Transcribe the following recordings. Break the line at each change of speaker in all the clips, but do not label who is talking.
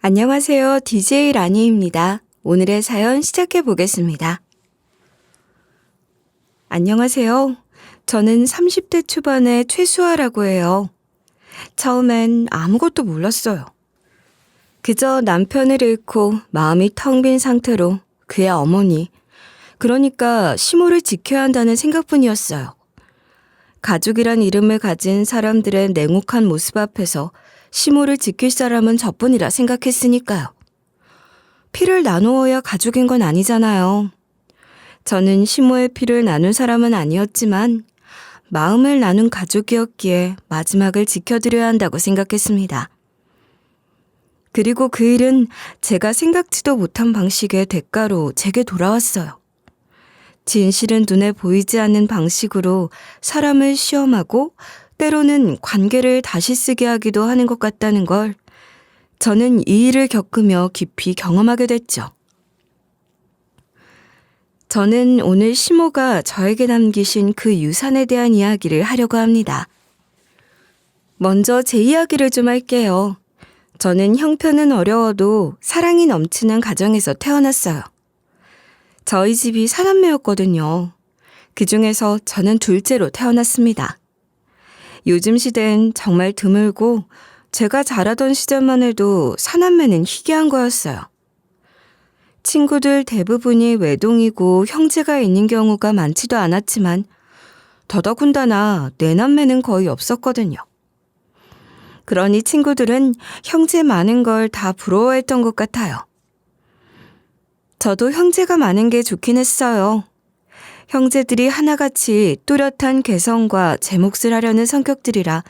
안녕하세요. DJ 라니입니다. 오늘의 사연 시작해 보겠습니다. 안녕하세요. 저는 30대 초반의 최수아라고 해요. 처음엔 아무것도 몰랐어요. 그저 남편을 잃고 마음이 텅 빈 상태로 그의 어머니, 그러니까 시모를 지켜야 한다는 생각뿐이었어요. 가족이란 이름을 가진 사람들의 냉혹한 모습 앞에서 시모를 지킬 사람은 저뿐이라 생각했으니까요. 피를 나누어야 가족인 건 아니잖아요. 저는 시모의 피를 나눈 사람은 아니었지만 마음을 나눈 가족이었기에 마지막을 지켜드려야 한다고 생각했습니다. 그리고 그 일은 제가 생각지도 못한 방식의 대가로 제게 돌아왔어요. 진실은 눈에 보이지 않는 방식으로 사람을 시험하고 때로는 관계를 다시 쓰게 하기도 하는 것 같다는 걸 저는 이 일을 겪으며 깊이 경험하게 됐죠. 저는 오늘 시모가 저에게 남기신 그 유산에 대한 이야기를 하려고 합니다. 먼저 제 이야기를 좀 할게요. 저는 형편은 어려워도 사랑이 넘치는 가정에서 태어났어요. 저희 집이 사남매였거든요. 그중에서 저는 둘째로 태어났습니다. 요즘 시대엔 정말 드물고 제가 자라던 시절만 해도 사남매는 희귀한 거였어요. 친구들 대부분이 외동이고 형제가 있는 경우가 많지도 않았지만 더더군다나 내남매는 거의 없었거든요. 그러니 친구들은 형제 많은 걸 다 부러워했던 것 같아요. 저도 형제가 많은 게 좋긴 했어요. 형제들이 하나같이 뚜렷한 개성과 제 몫을 하려는 성격들이라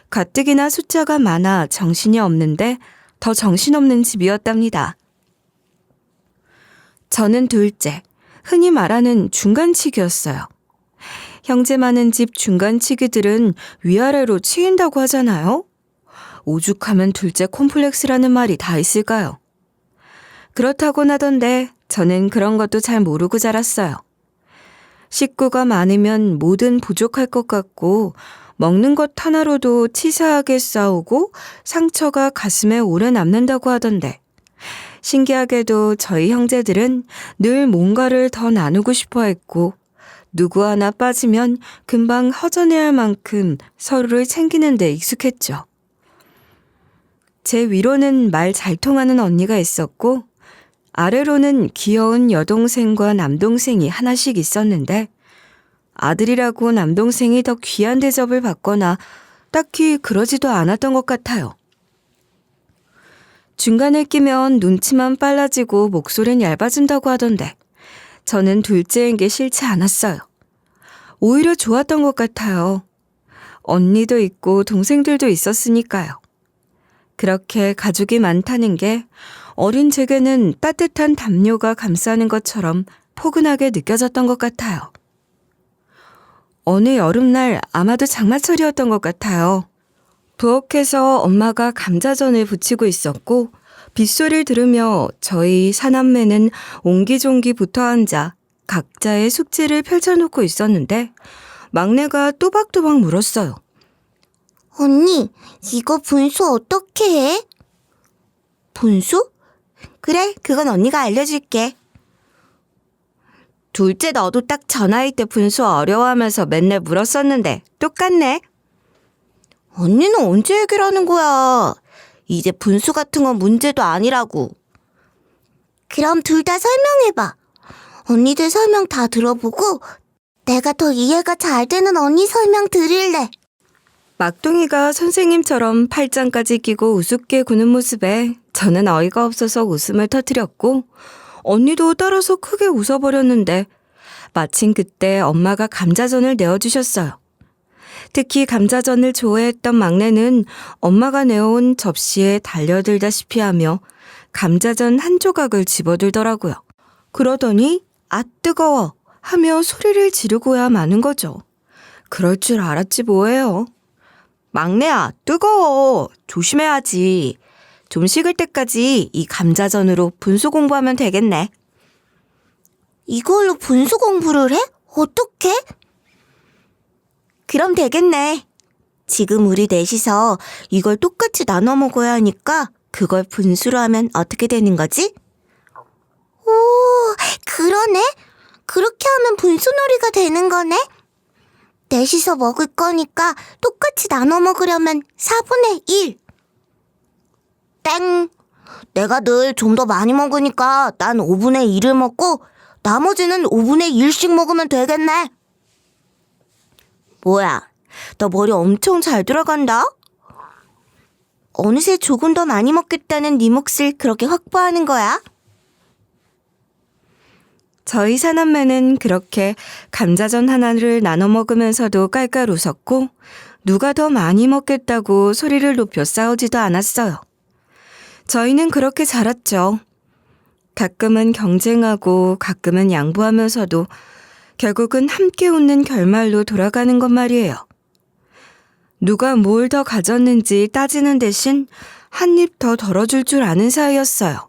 가뜩이나 숫자가 많아 정신이 없는데 더 정신없는 집이었답니다. 저는 둘째, 흔히 말하는 중간치기였어요. 형제 많은 집 중간치기들은 위아래로 치인다고 하잖아요. 오죽하면 둘째 콤플렉스라는 말이 다 있을까요? 그렇다곤 하던데 저는 그런 것도 잘 모르고 자랐어요. 식구가 많으면 뭐든 부족할 것 같고 먹는 것 하나로도 치사하게 싸우고 상처가 가슴에 오래 남는다고 하던데 신기하게도 저희 형제들은 늘 뭔가를 더 나누고 싶어 했고 누구 하나 빠지면 금방 허전해야 할 만큼 서로를 챙기는 데 익숙했죠. 제 위로는 말 잘 통하는 언니가 있었고 아래로는 귀여운 여동생과 남동생이 하나씩 있었는데 아들이라고 남동생이 더 귀한 대접을 받거나 딱히 그러지도 않았던 것 같아요. 중간에 끼면 눈치만 빨라지고 목소리는 얇아진다고 하던데 저는 둘째인 게 싫지 않았어요. 오히려 좋았던 것 같아요. 언니도 있고 동생들도 있었으니까요. 그렇게 가족이 많다는 게 어린 제게는 따뜻한 담요가 감싸는 것처럼 포근하게 느껴졌던 것 같아요. 어느 여름날 아마도 장마철이었던 것 같아요. 부엌에서 엄마가 감자전을 부치고 있었고 빗소리를 들으며 저희 사남매는 옹기종기 붙어 앉아 각자의 숙제를 펼쳐놓고 있었는데 막내가 또박또박 물었어요.
언니, 이거 분수 어떻게 해? 분수? 그래, 그건 언니가 알려줄게.
둘째 너도 딱 저 나이 때 분수 어려워하면서 맨날 물었었는데 똑같네.
언니는 언제 얘기를 하는 거야? 이제 분수 같은 건 문제도 아니라고. 그럼 둘 다 설명해봐. 언니들 설명 다 들어보고 내가 더 이해가 잘 되는 언니 설명 들을래.
막둥이가 선생님처럼 팔짱까지 끼고 우습게 구는 모습에 저는 어이가 없어서 웃음을 터뜨렸고 언니도 따라서 크게 웃어버렸는데 마침 그때 엄마가 감자전을 내어주셨어요. 특히 감자전을 좋아했던 막내는 엄마가 내어온 접시에 달려들다시피 하며 감자전 한 조각을 집어들더라고요. 그러더니 아 뜨거워 하며 소리를 지르고야 마는 거죠. 그럴 줄 알았지 뭐예요. 막내야 뜨거워 조심해야지. 좀 식을 때까지 이 감자전으로 분수 공부하면 되겠네.
이걸로 분수 공부를 해? 어떻게? 그럼 되겠네. 지금 우리 넷이서 이걸 똑같이 나눠 먹어야 하니까 그걸 분수로 하면 어떻게 되는 거지? 오, 그러네. 그렇게 하면 분수놀이가 되는 거네. 넷이서 먹을 거니까 똑같이 나눠 먹으려면 4분의 1. 땡. 내가 늘 좀 더 많이 먹으니까 난 5분의 1을 먹고 나머지는 5분의 1씩 먹으면 되겠네. 뭐야, 너 머리 엄청 잘 돌아간다? 어느새 조금 더 많이 먹겠다는 네 몫을 그렇게 확보하는 거야?
저희 사남매는 그렇게 감자전 하나를 나눠 먹으면서도 깔깔 웃었고 누가 더 많이 먹겠다고 소리를 높여 싸우지도 않았어요. 저희는 그렇게 자랐죠. 가끔은 경쟁하고 가끔은 양보하면서도 결국은 함께 웃는 결말로 돌아가는 것 말이에요. 누가 뭘 더 가졌는지 따지는 대신 한 입 더 덜어줄 줄 아는 사이였어요.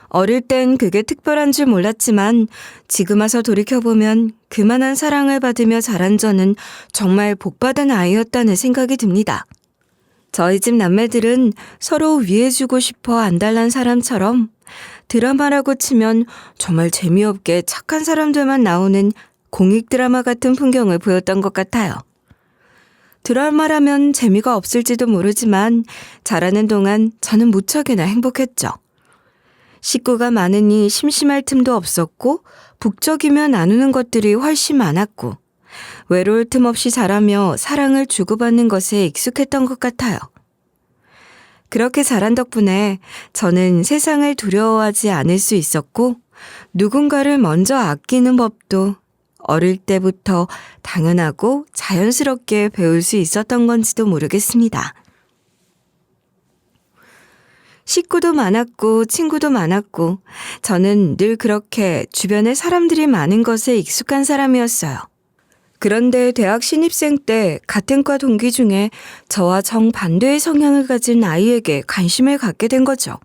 어릴 땐 그게 특별한 줄 몰랐지만 지금 와서 돌이켜보면 그만한 사랑을 받으며 자란 저는 정말 복받은 아이였다는 생각이 듭니다. 저희 집 남매들은 서로 위해주고 싶어 안달난 사람처럼 드라마라고 치면 정말 재미없게 착한 사람들만 나오는 공익 드라마 같은 풍경을 보였던 것 같아요. 드라마라면 재미가 없을지도 모르지만 자라는 동안 저는 무척이나 행복했죠. 식구가 많으니 심심할 틈도 없었고 북적이며 나누는 것들이 훨씬 많았고 외로울 틈 없이 자라며 사랑을 주고받는 것에 익숙했던 것 같아요. 그렇게 자란 덕분에 저는 세상을 두려워하지 않을 수 있었고 누군가를 먼저 아끼는 법도 어릴 때부터 당연하고 자연스럽게 배울 수 있었던 건지도 모르겠습니다. 식구도 많았고 친구도 많았고 저는 늘 그렇게 주변에 사람들이 많은 것에 익숙한 사람이었어요. 그런데 대학 신입생 때 같은 과 동기 중에 저와 정반대의 성향을 가진 아이에게 관심을 갖게 된 거죠.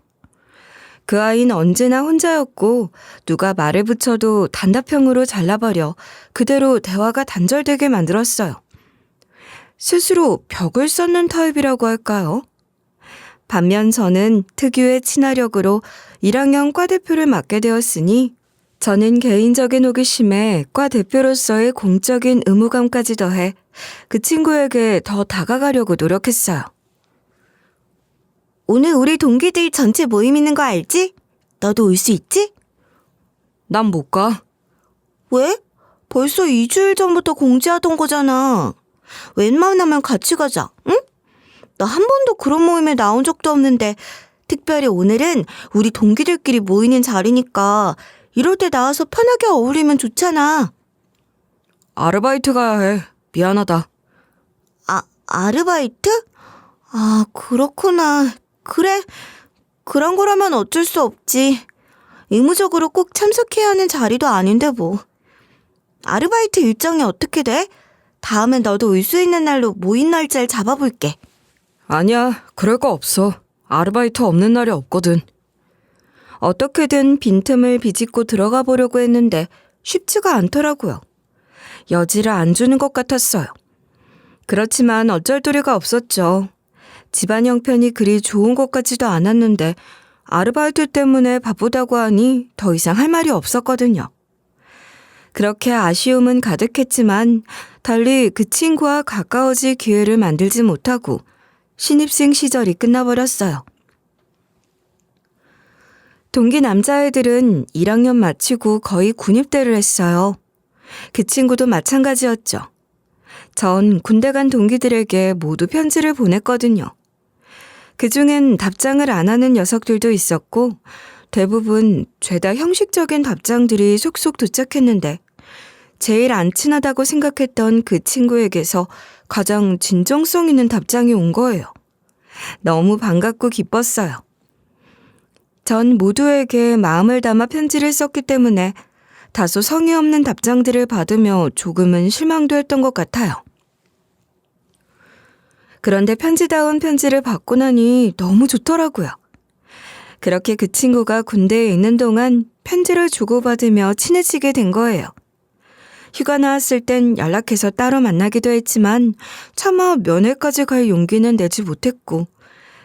그 아이는 언제나 혼자였고 누가 말을 붙여도 단답형으로 잘라버려 그대로 대화가 단절되게 만들었어요. 스스로 벽을 쌓는 타입이라고 할까요? 반면 저는 특유의 친화력으로 1학년 과 대표를 맡게 되었으니 저는 개인적인 호기심에 과 대표로서의 공적인 의무감까지 더해 그 친구에게 더 다가가려고 노력했어요.
오늘 우리 동기들 전체 모임 있는 거 알지? 너도 올 수 있지?
난 못 가.
왜? 벌써 2주일 전부터 공지하던 거잖아. 웬만하면 같이 가자, 응? 나 한 번도 그런 모임에 나온 적도 없는데 특별히 오늘은 우리 동기들끼리 모이는 자리니까 이럴 때 나와서 편하게 어울리면 좋잖아.
아르바이트 가야 해. 미안하다.
아르바이트? 아, 그렇구나. 그래, 그런 거라면 어쩔 수 없지. 의무적으로 꼭 참석해야 하는 자리도 아닌데 뭐. 아르바이트 일정이 어떻게 돼? 다음엔 너도 올 수 있는 날로 모임 날짜를 잡아볼게.
아니야, 그럴 거 없어. 아르바이트 없는 날이 없거든. 어떻게든 빈틈을 비집고 들어가 보려고 했는데 쉽지가 않더라고요. 여지를 안 주는 것 같았어요. 그렇지만 어쩔 도리가 없었죠. 집안 형편이 그리 좋은 것 같지도 않았는데 아르바이트 때문에 바쁘다고 하니 더 이상 할 말이 없었거든요. 그렇게 아쉬움은 가득했지만 달리 그 친구와 가까워질 기회를 만들지 못하고 신입생 시절이 끝나버렸어요. 동기 남자애들은 1학년 마치고 거의 군입대를 했어요. 그 친구도 마찬가지였죠. 전 군대 간 동기들에게 모두 편지를 보냈거든요. 그중엔 답장을 안 하는 녀석들도 있었고 대부분 죄다 형식적인 답장들이 속속 도착했는데 제일 안 친하다고 생각했던 그 친구에게서 가장 진정성 있는 답장이 온 거예요. 너무 반갑고 기뻤어요. 전 모두에게 마음을 담아 편지를 썼기 때문에 다소 성의 없는 답장들을 받으며 조금은 실망도 했던 것 같아요. 그런데 편지다운 편지를 받고 나니 너무 좋더라고요. 그렇게 그 친구가 군대에 있는 동안 편지를 주고받으며 친해지게 된 거예요. 휴가 나왔을 땐 연락해서 따로 만나기도 했지만 차마 면회까지 갈 용기는 내지 못했고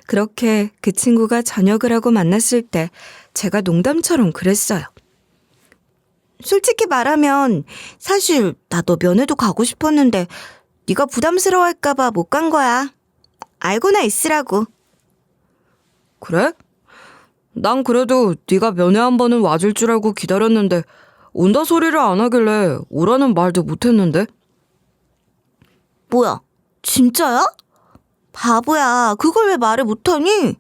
그렇게 그 친구가 전역을 하고 만났을 때 제가 농담처럼 그랬어요.
솔직히 말하면 사실 나도 면회도 가고 싶었는데 네가 부담스러워할까봐 못 간 거야. 알고나 있으라고.
그래? 난 그래도 네가 면회 한 번은 와줄 줄 알고 기다렸는데 온다 소리를 안 하길래 오라는 말도 못했는데?
뭐야, 진짜야? 바보야, 그걸 왜 말을 못하니?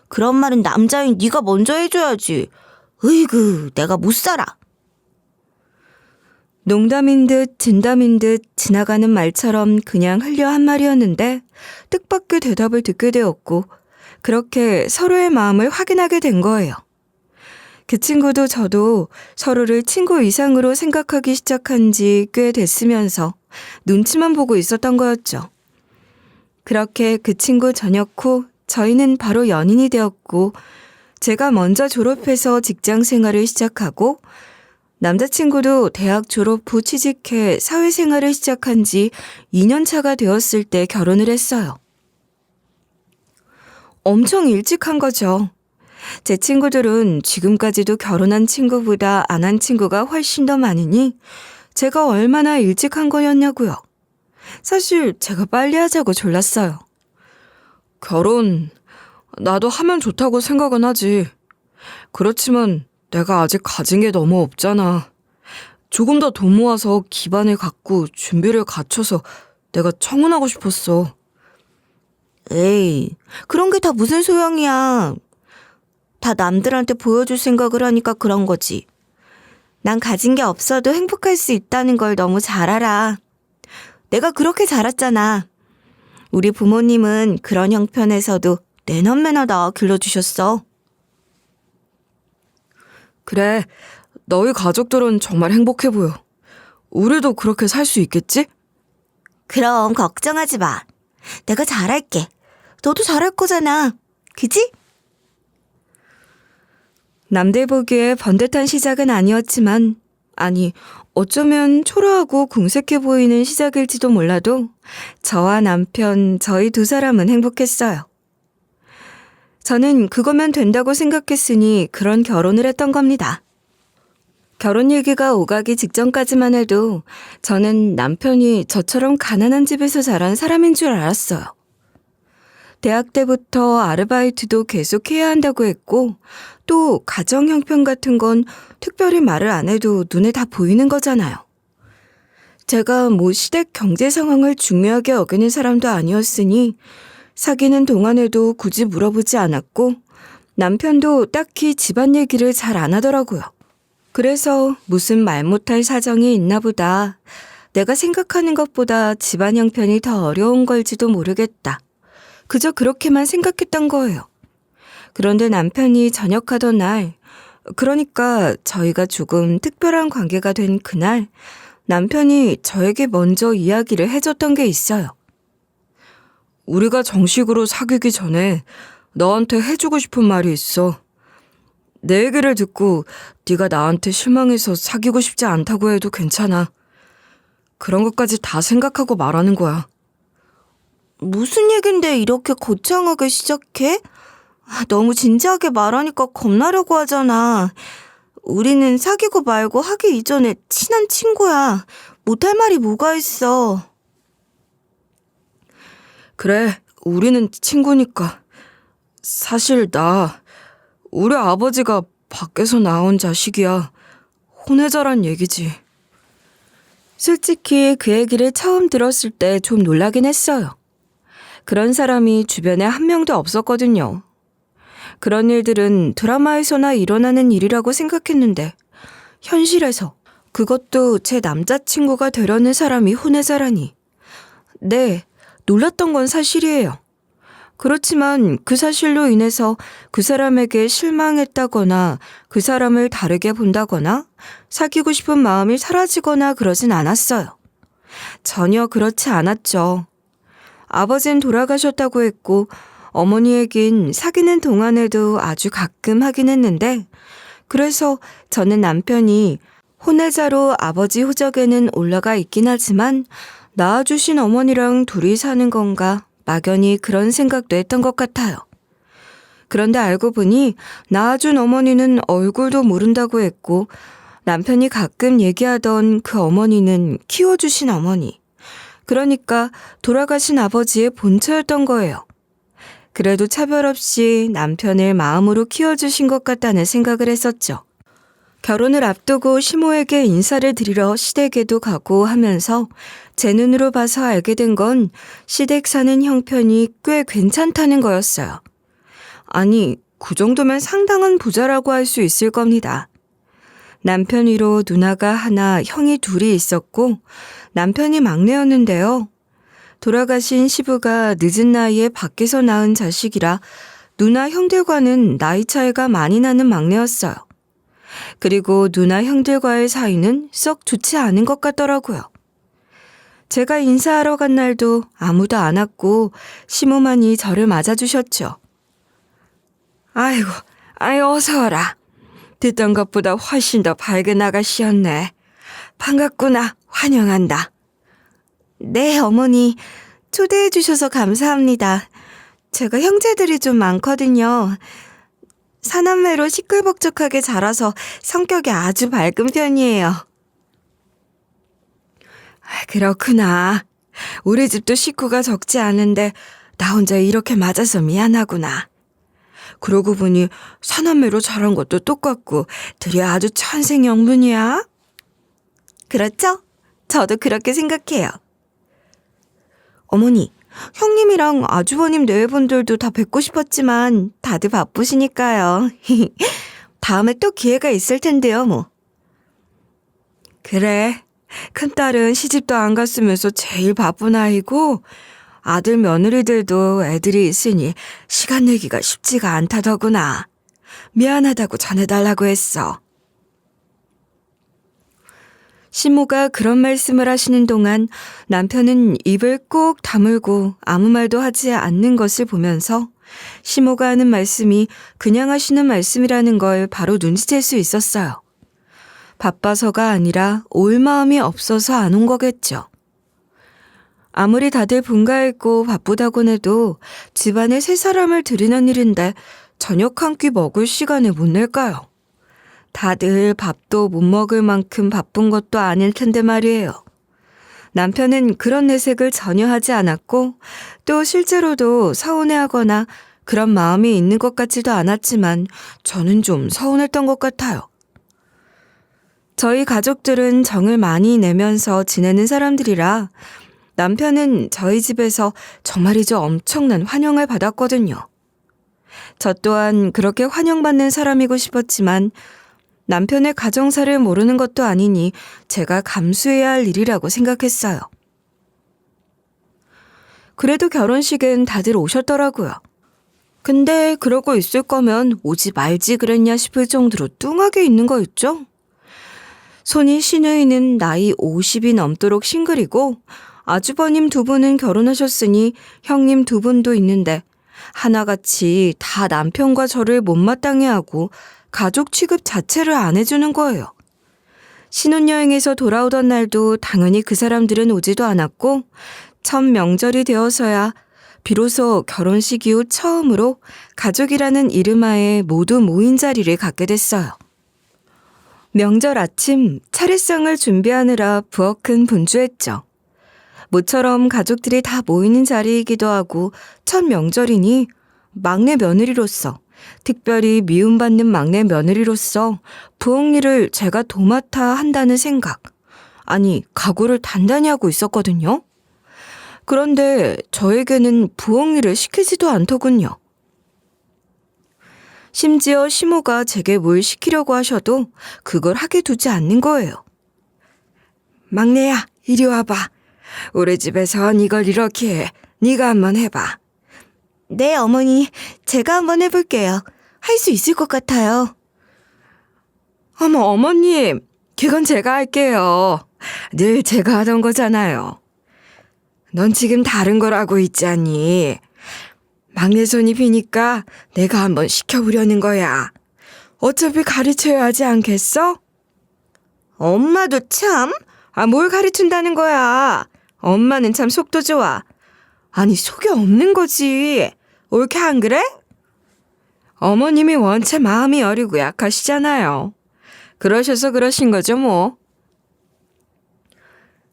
그런 말은 남자인 네가 먼저 해줘야지. 으이그, 내가 못 살아.
농담인 듯 진담인 듯 지나가는 말처럼 그냥 흘려 한 말이었는데 뜻밖의 대답을 듣게 되었고 그렇게 서로의 마음을 확인하게 된 거예요. 그 친구도 저도 서로를 친구 이상으로 생각하기 시작한 지 꽤 됐으면서 눈치만 보고 있었던 거였죠. 그렇게 그 친구 전역 후 저희는 바로 연인이 되었고 제가 먼저 졸업해서 직장 생활을 시작하고 남자친구도 대학 졸업 후 취직해 사회생활을 시작한 지 2년 차가 되었을 때 결혼을 했어요. 엄청 일찍 한 거죠. 제 친구들은 지금까지도 결혼한 친구보다 안 한 친구가 훨씬 더 많으니 제가 얼마나 일찍 한 거였냐고요. 사실 제가 빨리 하자고 졸랐어요. 결혼, 나도 하면 좋다고 생각은 하지. 그렇지만 내가 아직 가진 게 너무 없잖아. 조금 더 돈 모아서 기반을 갖고 준비를 갖춰서 내가 청혼하고 싶었어.
에이, 그런 게 다 무슨 소용이야. 다 남들한테 보여줄 생각을 하니까 그런 거지. 난 가진 게 없어도 행복할 수 있다는 걸 너무 잘 알아. 내가 그렇게 자랐잖아. 우리 부모님은 그런 형편에서도 내넌매너 낳아 길러주셨어.
그래, 너희 가족들은 정말 행복해 보여. 우리도 그렇게 살 수 있겠지?
그럼 걱정하지 마. 내가 잘할게. 너도 잘할 거잖아. 그지?
남들 보기에 번듯한 시작은 아니었지만, 아니, 어쩌면 초라하고 궁색해 보이는 시작일지도 몰라도 저와 남편, 저희 두 사람은 행복했어요. 저는 그거면 된다고 생각했으니 그런 결혼을 했던 겁니다. 결혼 얘기가 오가기 직전까지만 해도 저는 남편이 저처럼 가난한 집에서 자란 사람인 줄 알았어요. 대학 때부터 아르바이트도 계속 해야 한다고 했고 또 가정 형편 같은 건 특별히 말을 안 해도 눈에 다 보이는 거잖아요. 제가 뭐 시댁 경제 상황을 중요하게 여기는 사람도 아니었으니 사귀는 동안에도 굳이 물어보지 않았고 남편도 딱히 집안 얘기를 잘 안 하더라고요. 그래서 무슨 말 못할 사정이 있나 보다. 내가 생각하는 것보다 집안 형편이 더 어려운 걸지도 모르겠다. 그저 그렇게만 생각했던 거예요. 그런데 남편이 전역하던 날, 그러니까 저희가 조금 특별한 관계가 된 그날, 남편이 저에게 먼저 이야기를 해줬던 게 있어요. 우리가 정식으로 사귀기 전에 너한테 해주고 싶은 말이 있어. 내 얘기를 듣고 네가 나한테 실망해서 사귀고 싶지 않다고 해도 괜찮아. 그런 것까지 다 생각하고 말하는 거야.
무슨 얘긴데 이렇게 거창하게 시작해? 너무 진지하게 말하니까 겁나려고 하잖아. 우리는 사귀고 말고 하기 이전에 친한 친구야. 못할 말이 뭐가 있어.
그래, 우리는 친구니까. 사실 우리 아버지가 밖에서 나온 자식이야. 혼외자란 얘기지. 솔직히 그 얘기를 처음 들었을 때 좀 놀라긴 했어요. 그런 사람이 주변에 한 명도 없었거든요. 그런 일들은 드라마에서나 일어나는 일이라고 생각했는데 현실에서 그것도 제 남자친구가 되려는 사람이 혼외자라니. 네, 놀랐던 건 사실이에요. 그렇지만 그 사실로 인해서 그 사람에게 실망했다거나 그 사람을 다르게 본다거나 사귀고 싶은 마음이 사라지거나 그러진 않았어요. 전혀 그렇지 않았죠. 아버진 돌아가셨다고 했고 어머니 얘긴 사귀는 동안에도 아주 가끔 하긴 했는데 그래서 저는 남편이 혼외자로 아버지 호적에는 올라가 있긴 하지만 낳아주신 어머니랑 둘이 사는 건가 막연히 그런 생각도 했던 것 같아요. 그런데 알고 보니 낳아준 어머니는 얼굴도 모른다고 했고 남편이 가끔 얘기하던 그 어머니는 키워주신 어머니. 그러니까 돌아가신 아버지의 본처였던 거예요. 그래도 차별 없이 남편을 마음으로 키워주신 것 같다는 생각을 했었죠. 결혼을 앞두고 시모에게 인사를 드리러 시댁에도 가고 하면서 제 눈으로 봐서 알게 된 건 시댁 사는 형편이 꽤 괜찮다는 거였어요. 아니, 그 정도면 상당한 부자라고 할 수 있을 겁니다. 남편 위로 누나가 하나, 형이 둘이 있었고 남편이 막내였는데요. 돌아가신 시부가 늦은 나이에 밖에서 낳은 자식이라 누나 형들과는 나이 차이가 많이 나는 막내였어요. 그리고 누나 형들과의 사이는 썩 좋지 않은 것 같더라고요. 제가 인사하러 간 날도 아무도 안 왔고 시모만이 저를 맞아주셨죠. 아이고, 어서 와라. 듣던 것보다 훨씬 더 밝은 아가씨였네. 반갑구나. 환영한다. 네, 어머니. 초대해 주셔서 감사합니다. 제가 형제들이 좀 많거든요. 사남매로 시끌벅적하게 자라서 성격이 아주 밝은 편이에요. 그렇구나. 우리 집도 식구가 적지 않은데 나 혼자 이렇게 맞아서 미안하구나. 그러고 보니 사남매로 자란 것도 똑같고 둘이 아주 천생연분이야. 그렇죠? 저도 그렇게 생각해요. 어머니, 형님이랑 아주버님 네분들도 다 뵙고 싶었지만 다들 바쁘시니까요. 다음에 또 기회가 있을 텐데요, 뭐. 그래, 큰딸은 시집도 안 갔으면서 제일 바쁜 아이고 아들 며느리들도 애들이 있으니 시간 내기가 쉽지가 않다더구나. 미안하다고 전해달라고 했어. 시모가 그런 말씀을 하시는 동안 남편은 입을 꼭 다물고 아무 말도 하지 않는 것을 보면서 시모가 하는 말씀이 그냥 하시는 말씀이라는 걸 바로 눈치챌 수 있었어요. 바빠서가 아니라 올 마음이 없어서 안 온 거겠죠. 아무리 다들 분가있고 바쁘다곤 해도 집안에 세 사람을 들이는 일인데 저녁 한 끼 먹을 시간을 못 낼까요? 다들 밥도 못 먹을 만큼 바쁜 것도 아닐 텐데 말이에요. 남편은 그런 내색을 전혀 하지 않았고 또 실제로도 서운해하거나 그런 마음이 있는 것 같지도 않았지만 저는 좀 서운했던 것 같아요. 저희 가족들은 정을 많이 내면서 지내는 사람들이라 남편은 저희 집에서 정말이죠 엄청난 환영을 받았거든요. 저 또한 그렇게 환영받는 사람이고 싶었지만 남편의 가정사를 모르는 것도 아니니 제가 감수해야 할 일이라고 생각했어요. 그래도 결혼식엔 다들 오셨더라고요. 근데 그러고 있을 거면 오지 말지 그랬냐 싶을 정도로 뚱하게 있는 거 있죠? 손이 시누이는 나이 50이 넘도록 싱글이고 아주버님 두 분은 결혼하셨으니 형님 두 분도 있는데 하나같이 다 남편과 저를 못마땅해 하고 가족 취급 자체를 안 해주는 거예요. 신혼여행에서 돌아오던 날도 당연히 그 사람들은 오지도 않았고 첫 명절이 되어서야 비로소 결혼식 이후 처음으로 가족이라는 이름하에 모두 모인 자리를 갖게 됐어요. 명절 아침 차례상을 준비하느라 부엌은 분주했죠. 모처럼 가족들이 다 모이는 자리이기도 하고 첫 명절이니 막내 며느리로서 특별히 미움받는 막내 며느리로서 부엌 일을 제가 도맡아 한다는 생각, 아니 각오를 단단히 하고 있었거든요. 그런데 저에게는 부엌 일을 시키지도 않더군요. 심지어 시모가 제게 뭘 시키려고 하셔도 그걸 하게 두지 않는 거예요. 막내야, 이리 와봐. 우리 집에선 이걸 이렇게 해. 네가 한번 해봐. 네, 어머니. 제가 한번 해볼게요. 할 수 있을 것 같아요. 어머, 어머님. 그건 제가 할게요. 늘 제가 하던 거잖아요. 넌 지금 다른 걸 하고 있지 않니? 막내 손이 비니까 내가 한번 시켜보려는 거야. 어차피 가르쳐야 하지 않겠어? 엄마도 참. 뭘 가르친다는 거야. 엄마는 참 속도 좋아. 아니 속이 없는 거지. 옳게 안 그래? 어머님이 원체 마음이 여리고 약하시잖아요. 그러셔서 그러신 거죠, 뭐.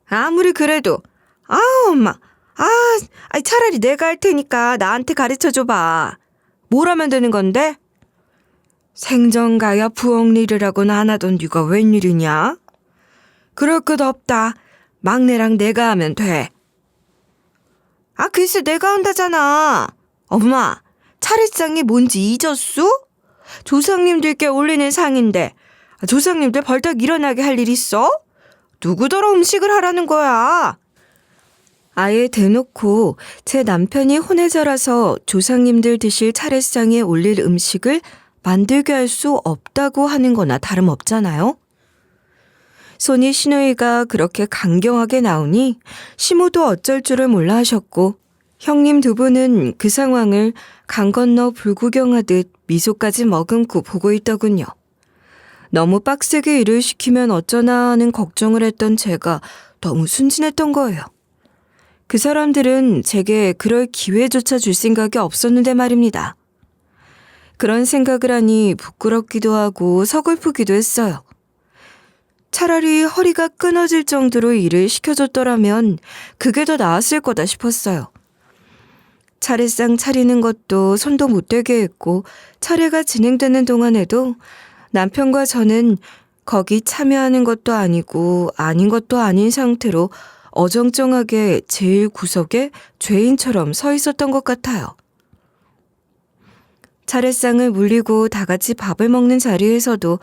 아무리 그래도, 엄마, 차라리 내가 할 테니까 나한테 가르쳐 줘봐. 뭘 하면 되는 건데? 생전가야 부엌일이라고는 안 하던 네가 웬일이냐? 그럴 것 없다. 막내랑 내가 하면 돼. 글쎄 내가 한다잖아. 엄마, 차례상이 뭔지 잊었수? 조상님들께 올리는 상인데 조상님들 벌떡 일어나게 할 일 있어? 누구더러 음식을 하라는 거야? 아예 대놓고 제 남편이 혼외자라서 조상님들 드실 차례상에 올릴 음식을 만들게 할 수 없다고 하는 거나 다름없잖아요. 손이 시누이가 그렇게 강경하게 나오니 시모도 어쩔 줄을 몰라 하셨고 형님 두 분은 그 상황을 강 건너 불구경하듯 미소까지 머금고 보고 있더군요. 너무 빡세게 일을 시키면 어쩌나 하는 걱정을 했던 제가 너무 순진했던 거예요. 그 사람들은 제게 그럴 기회조차 줄 생각이 없었는데 말입니다. 그런 생각을 하니 부끄럽기도 하고 서글프기도 했어요. 차라리 허리가 끊어질 정도로 일을 시켜줬더라면 그게 더 나았을 거다 싶었어요. 차례상 차리는 것도 손도 못 대게 했고 차례가 진행되는 동안에도 남편과 저는 거기 참여하는 것도 아니고 아닌 것도 아닌 상태로 어정쩡하게 제일 구석에 죄인처럼 서 있었던 것 같아요. 차례상을 물리고 다 같이 밥을 먹는 자리에서도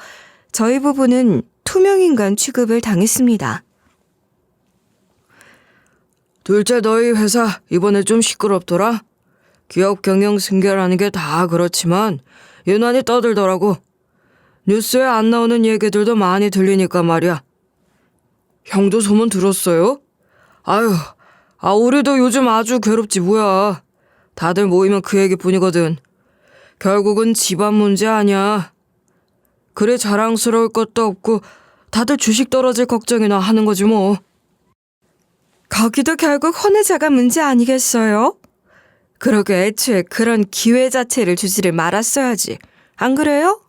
저희 부부는 투명인간 취급을 당했습니다. 둘째 너희 회사 이번에 좀 시끄럽더라. 기업 경영 승계라는 게 다 그렇지만 유난히 떠들더라고. 뉴스에 안 나오는 얘기들도 많이 들리니까 말이야. 형도 소문 들었어요? 우리도 요즘 아주 괴롭지 뭐야. 다들 모이면 그 얘기뿐이거든. 결국은 집안 문제 아니야. 그래 자랑스러울 것도 없고 다들 주식 떨어질 걱정이나 하는 거지 뭐. 거기도 결국 혼외자가 문제 아니겠어요? 그러게 애초에 그런 기회 자체를 주지를 말았어야지. 안 그래요?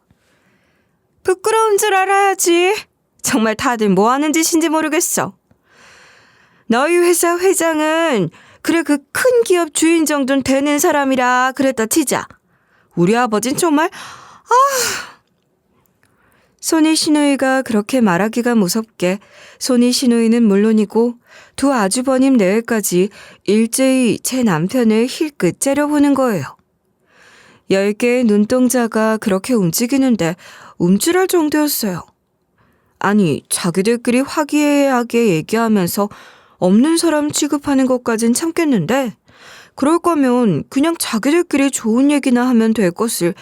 부끄러운 줄 알아야지. 정말 다들 뭐 하는 짓인지 모르겠어. 너희 회사 회장은 그래 그 큰 기업 주인 정도는 되는 사람이라 그랬다 치자. 우리 아버진 정말 손이 시누이가 그렇게 말하기가 무섭게 손이 시누이는 물론이고 두 아주버님 내외까지 일제히 제 남편을 힐끗 째려보는 거예요. 10개의 눈동자가 그렇게 움직이는데 움찔할 정도였어요. 아니 자기들끼리 화기애애하게 얘기하면서 없는 사람 취급하는 것까진 참겠는데 그럴 거면 그냥 자기들끼리 좋은 얘기나 하면 될 것을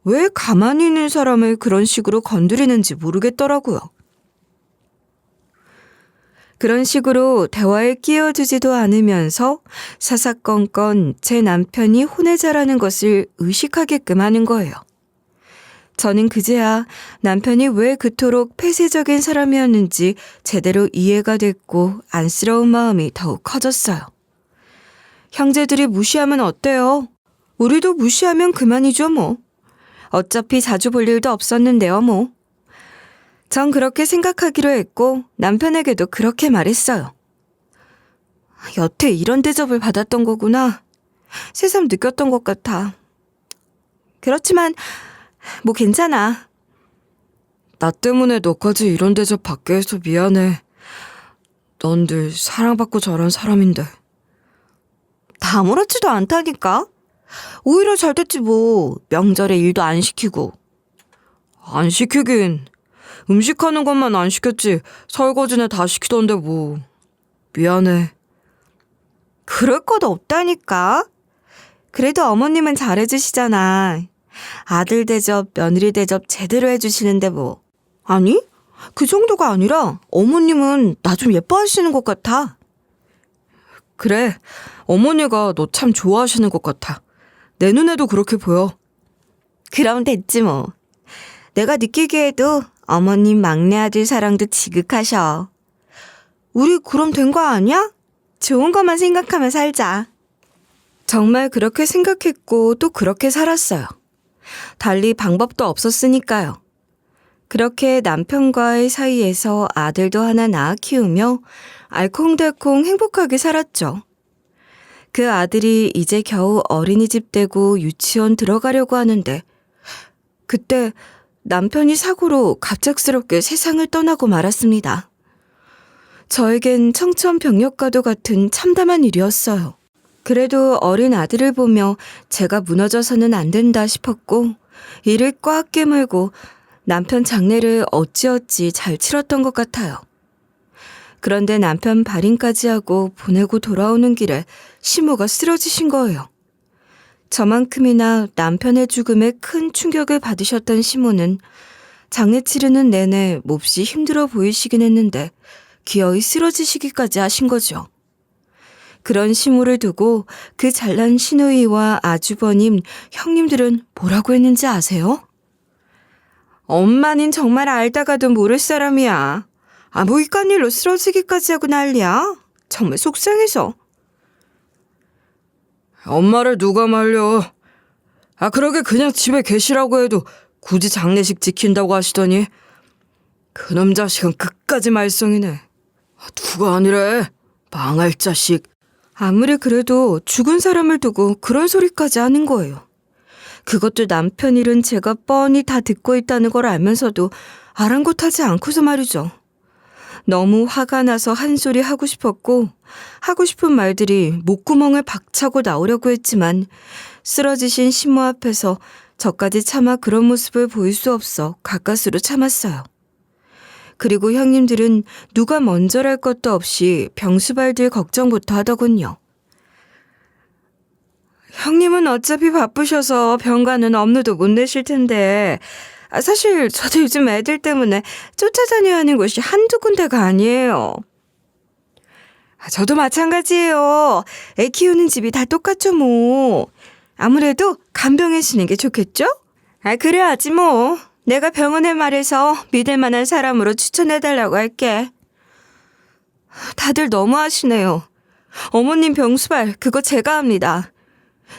왜 가만히 있는 사람을 그런 식으로 건드리는지 모르겠더라고요. 그런 식으로 대화에 끼어주지도 않으면서 사사건건 제 남편이 혼외자라는 것을 의식하게끔 하는 거예요. 저는 그제야 남편이 왜 그토록 폐쇄적인 사람이었는지 제대로 이해가 됐고 안쓰러운 마음이 더욱 커졌어요. 형제들이 무시하면 어때요? 우리도 무시하면 그만이죠 뭐. 어차피 자주 볼 일도 없었는데요 뭐. 전 그렇게 생각하기로 했고 남편에게도 그렇게 말했어요. 여태 이런 대접을 받았던 거구나. 새삼 느꼈던 것 같아. 그렇지만 뭐 괜찮아. 나 때문에 너까지 이런 대접 받게 해서 미안해. 넌 늘 사랑받고 자란 사람인데. 다 아무렇지도 않다니까. 오히려 잘 됐지 뭐. 명절에 일도 안 시키고. 안 시키긴. 음식하는 것만 안 시켰지 설거지는 다 시키던데 뭐. 미안해. 그럴 것 없다니까. 그래도 어머님은 잘해주시잖아. 아들 대접, 며느리 대접 제대로 해주시는데 뭐. 아니, 그 정도가 아니라 어머님은 나 좀 예뻐하시는 것 같아. 그래, 어머니가 너 참 좋아하시는 것 같아. 내 눈에도 그렇게 보여. 그럼 됐지 뭐. 내가 느끼기에도 어머님 막내 아들 사랑도 지극하셔. 우리 그럼 된 거 아니야? 좋은 것만 생각하며 살자. 정말 그렇게 생각했고 또 그렇게 살았어요. 달리 방법도 없었으니까요. 그렇게 남편과의 사이에서 아들도 하나 낳아 키우며 알콩달콩 행복하게 살았죠. 그 아들이 이제 겨우 어린이집 되고 유치원 들어가려고 하는데 그때 남편이 사고로 갑작스럽게 세상을 떠나고 말았습니다. 저에겐 청천벽력과도 같은 참담한 일이었어요. 그래도 어린 아들을 보며 제가 무너져서는 안 된다 싶었고 이를 꽉 깨물고 남편 장례를 어찌어찌 잘 치렀던 것 같아요. 그런데 남편 발인까지 하고 보내고 돌아오는 길에 시모가 쓰러지신 거예요. 저만큼이나 남편의 죽음에 큰 충격을 받으셨던 시모는 장례 치르는 내내 몹시 힘들어 보이시긴 했는데 기어이 쓰러지시기까지 하신 거죠. 그런 시모를 두고 그 잘난 시누이와 아주버님, 형님들은 뭐라고 했는지 아세요? 엄마는 정말 알다가도 모를 사람이야. 뭐 이깟 일로 쓰러지기까지 하고 난리야. 정말 속상해서. 엄마를 누가 말려. 그러게 그냥 집에 계시라고 해도 굳이 장례식 지킨다고 하시더니 그놈 자식은 끝까지 말썽이네. 누가 아니래. 망할 자식. 아무리 그래도 죽은 사람을 두고 그런 소리까지 하는 거예요. 그것도 남편 일은 제가 뻔히 다 듣고 있다는 걸 알면서도 아랑곳하지 않고서 말이죠. 너무 화가 나서 한 소리 하고 싶었고 하고 싶은 말들이 목구멍을 박차고 나오려고 했지만 쓰러지신 시모 앞에서 저까지 차마 그런 모습을 보일 수 없어 가까스로 참았어요. 그리고 형님들은 누가 먼저랄 것도 없이 병수발들 걱정부터 하더군요. 형님은 어차피 바쁘셔서 병가는 업무도 못 내실 텐데 사실 저도 요즘 애들 때문에 쫓아다녀야 하는 곳이 한두 군데가 아니에요. 저도 마찬가지예요. 애 키우는 집이 다 똑같죠 뭐. 아무래도 간병해 주는 게 좋겠죠? 그래야지 뭐. 내가 병원에 말해서 믿을 만한 사람으로 추천해달라고 할게. 다들 너무하시네요. 어머님 병수발 그거 제가 합니다.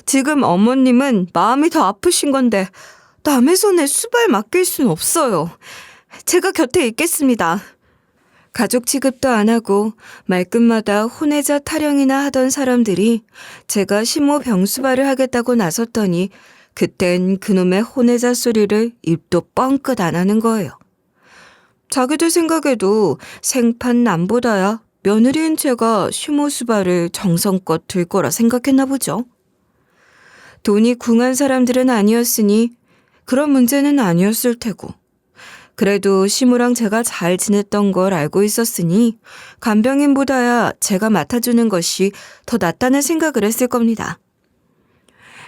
지금 어머님은 마음이 더 아프신 건데 남의 손에 수발 맡길 순 없어요. 제가 곁에 있겠습니다. 가족 취급도 안 하고 말끝마다 혼외자 타령이나 하던 사람들이 제가 시모 병수발을 하겠다고 나섰더니 그땐 그놈의 혼외자 소리를 입도 뻥끗 안 하는 거예요. 자기들 생각에도 생판 남보다야 며느리인 제가 시모 수발을 정성껏 들 거라 생각했나 보죠. 돈이 궁한 사람들은 아니었으니 그런 문제는 아니었을 테고 그래도 시모랑 제가 잘 지냈던 걸 알고 있었으니 간병인보다야 제가 맡아주는 것이 더 낫다는 생각을 했을 겁니다.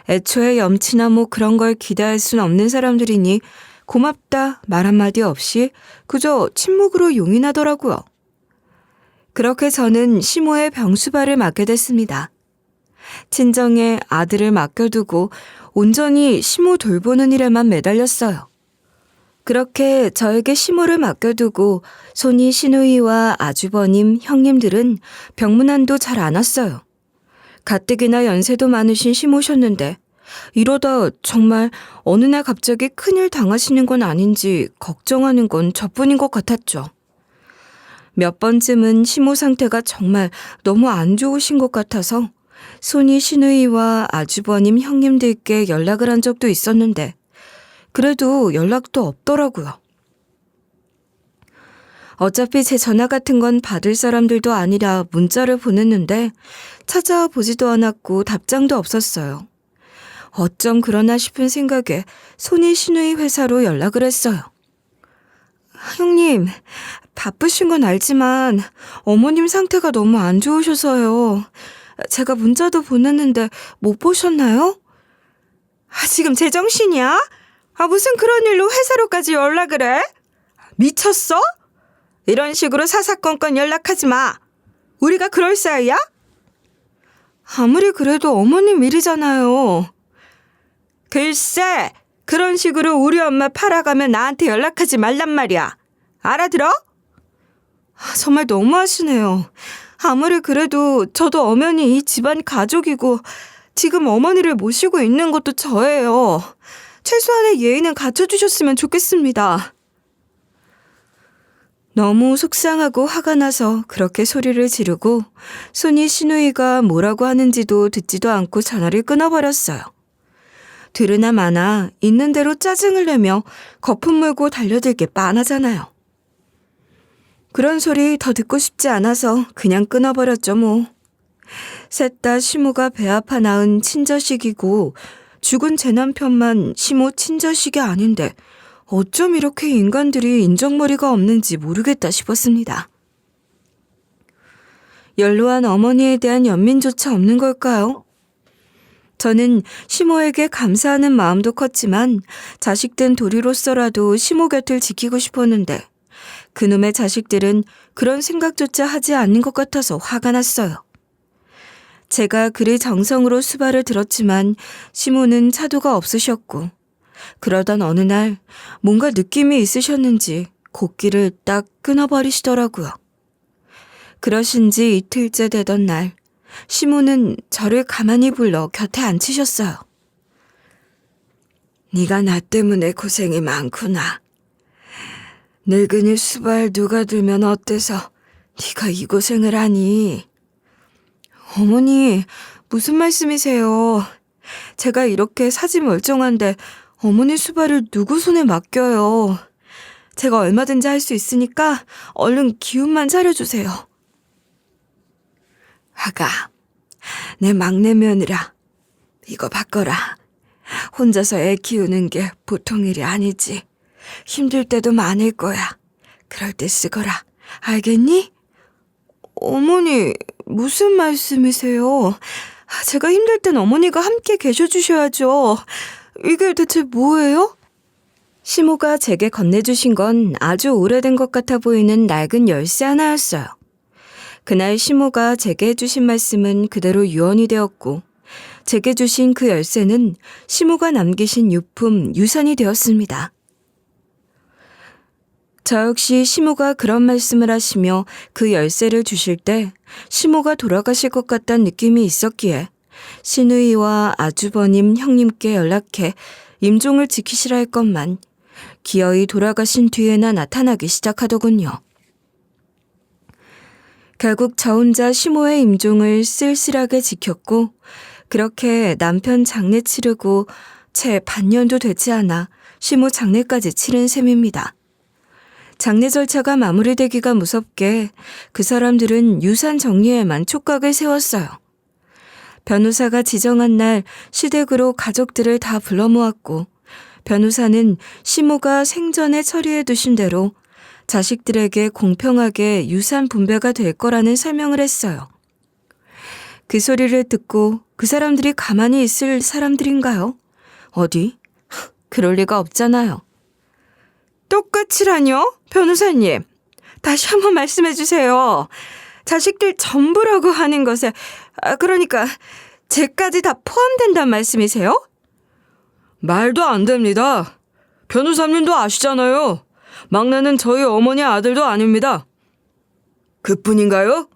애초에 염치나 뭐 그런 걸 기대할 순 없는 사람들이니 고맙다 말 한마디 없이 그저 침묵으로 용인하더라고요. 그렇게 저는 시모의 병수발을 맡게 됐습니다. 친정에 아들을 맡겨두고 온전히 시모 돌보는 일에만 매달렸어요. 그렇게 저에게 시모를 맡겨두고 손이 시누이와 아주버님, 형님들은 병문안도 잘 안 왔어요. 가뜩이나 연세도 많으신 시모셨는데 이러다 정말 어느 날 갑자기 큰일 당하시는 건 아닌지 걱정하는 건 저뿐인 것 같았죠. 몇 번쯤은 시모 상태가 정말 너무 안 좋으신 것 같아서 손이 시누이와 아주버님 형님들께 연락을 한 적도 있었는데 그래도 연락도 없더라고요. 어차피 제 전화 같은 건 받을 사람들도 아니라 문자를 보냈는데 찾아와 보지도 않았고 답장도 없었어요. 어쩜 그러나 싶은 생각에 손이 시누이 회사로 연락을 했어요. 형님, 바쁘신 건 알지만 어머님 상태가 너무 안 좋으셔서요. 제가 문자도 보냈는데 못 보셨나요? 지금 제정신이야? 무슨 그런 일로 회사로까지 연락을 해? 미쳤어? 이런 식으로 사사건건 연락하지 마. 우리가 그럴 사이야? 아무리 그래도 어머님 일이잖아요. 글쎄, 그런 식으로 우리 엄마 팔아가면 나한테 연락하지 말란 말이야. 알아들어? 정말 너무하시네요. 아무리 그래도 저도 엄연히 이 집안 가족이고 지금 어머니를 모시고 있는 것도 저예요. 최소한의 예의는 갖춰주셨으면 좋겠습니다. 너무 속상하고 화가 나서 그렇게 소리를 지르고 손이 시누이가 뭐라고 하는지도 듣지도 않고 전화를 끊어버렸어요. 들으나 마나 있는 대로 짜증을 내며 거품 물고 달려들 게 빤하잖아요. 그런 소리 더 듣고 싶지 않아서 그냥 끊어버렸죠 뭐. 셋 다 시모가 배 아파 낳은 친자식이고 죽은 제 남편만 시모 친자식이 아닌데 어쩜 이렇게 인간들이 인정머리가 없는지 모르겠다 싶었습니다. 연로한 어머니에 대한 연민조차 없는 걸까요? 저는 시모에게 감사하는 마음도 컸지만 자식된 도리로서라도 시모 곁을 지키고 싶었는데 그놈의 자식들은 그런 생각조차 하지 않는 것 같아서 화가 났어요. 제가 그리 정성으로 수발을 들었지만 시모는 차도가 없으셨고 그러던 어느 날 뭔가 느낌이 있으셨는지 곡기를 딱 끊어버리시더라고요. 그러신 지 이틀째 되던 날 시모는 저를 가만히 불러 곁에 앉히셨어요. 네가 나 때문에 고생이 많구나. 늙은이 수발 누가 들면 어때서 네가 이 고생을 하니? 어머니, 무슨 말씀이세요? 제가 이렇게 사지 멀쩡한데 어머니 수발을 누구 손에 맡겨요. 제가 얼마든지 할 수 있으니까 얼른 기운만 차려주세요. 아가, 내 막내 며느라, 이거 바꿔라. 혼자서 애 키우는 게 보통 일이 아니지. 힘들 때도 많을 거야. 그럴 때 쓰거라. 알겠니? 어머니, 무슨 말씀이세요? 제가 힘들 땐 어머니가 함께 계셔주셔야죠. 이게 대체 뭐예요? 시모가 제게 건네주신 건 아주 오래된 것 같아 보이는 낡은 열쇠 하나였어요. 그날 시모가 제게 해주신 말씀은 그대로 유언이 되었고 제게 주신 그 열쇠는 시모가 남기신 유품, 유산이 되었습니다. 저 역시 시모가 그런 말씀을 하시며 그 열쇠를 주실 때 시모가 돌아가실 것 같다는 느낌이 있었기에 시누이와 아주버님 형님께 연락해 임종을 지키시라 할 것만 기어이 돌아가신 뒤에나 나타나기 시작하더군요. 결국 저 혼자 시모의 임종을 쓸쓸하게 지켰고 그렇게 남편 장례 치르고 채 반년도 되지 않아 시모 장례까지 치른 셈입니다. 장례 절차가 마무리되기가 무섭게 그 사람들은 유산 정리에만 촉각을 세웠어요. 변호사가 지정한 날 시댁으로 가족들을 다 불러 모았고 변호사는 시모가 생전에 처리해 두신 대로 자식들에게 공평하게 유산 분배가 될 거라는 설명을 했어요. 그 소리를 듣고 그 사람들이 가만히 있을 사람들인가요? 어디? 그럴 리가 없잖아요. 똑같이라뇨? 변호사님, 다시 한번 말씀해 주세요. 자식들 전부라고 하는 것에 그러니까 쟤까지 다 포함된단 말씀이세요? 말도 안 됩니다. 변호사님도 아시잖아요. 막내는 저희 어머니 아들도 아닙니다. 그뿐인가요?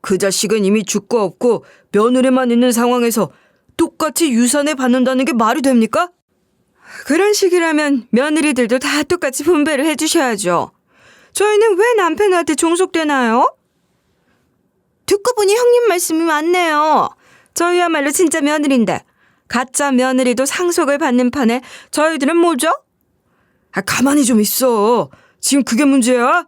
그 자식은 이미 죽고 없고 며느리만 있는 상황에서 똑같이 유산을 받는다는 게 말이 됩니까? 그런 식이라면 며느리들도 다 똑같이 분배를 해주셔야죠. 저희는 왜 남편한테 종속되나요? 듣고 보니 형님 말씀이 맞네요. 저희야말로 진짜 며느리인데 가짜 며느리도 상속을 받는 판에 저희들은 뭐죠? 가만히 좀 있어. 지금 그게 문제야?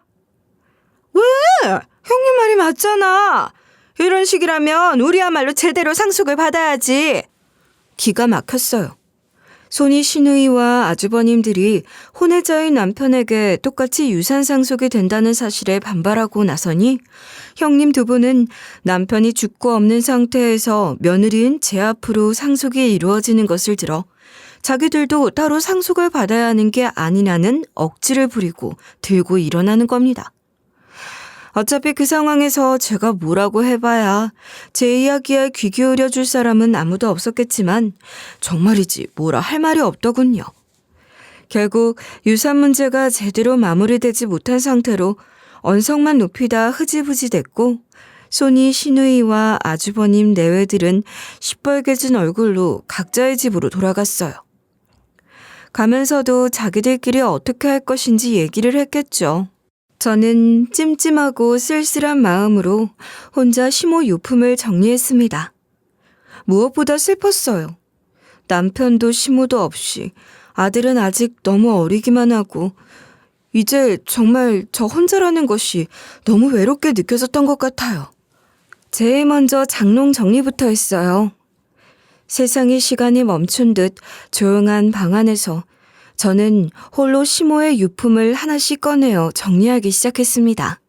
왜? 형님 말이 맞잖아. 이런 식이라면 우리야말로 제대로 상속을 받아야지. 기가 막혔어요. 손이 시누이와 아주버님들이 혼외자인 남편에게 똑같이 유산 상속이 된다는 사실에 반발하고 나서니 형님 두 분은 남편이 죽고 없는 상태에서 며느리인 제 앞으로 상속이 이루어지는 것을 들어 자기들도 따로 상속을 받아야 하는 게 아니냐는 억지를 부리고 들고 일어나는 겁니다. 어차피 그 상황에서 제가 뭐라고 해봐야 제 이야기에 귀 기울여 줄 사람은 아무도 없었겠지만 정말이지 뭐라 할 말이 없더군요. 결국 유산 문제가 제대로 마무리되지 못한 상태로 언성만 높이다 흐지부지 됐고 손이 시누이와 아주버님 내외들은 시뻘개진 얼굴로 각자의 집으로 돌아갔어요. 가면서도 자기들끼리 어떻게 할 것인지 얘기를 했겠죠. 저는 찜찜하고 쓸쓸한 마음으로 혼자 시모 유품을 정리했습니다. 무엇보다 슬펐어요. 남편도 시모도 없이 아들은 아직 너무 어리기만 하고 이제 정말 저 혼자라는 것이 너무 외롭게 느껴졌던 것 같아요. 제일 먼저 장롱 정리부터 했어요. 세상의 시간이 멈춘 듯 조용한 방 안에서 저는 홀로 시모의 유품을 하나씩 꺼내어 정리하기 시작했습니다.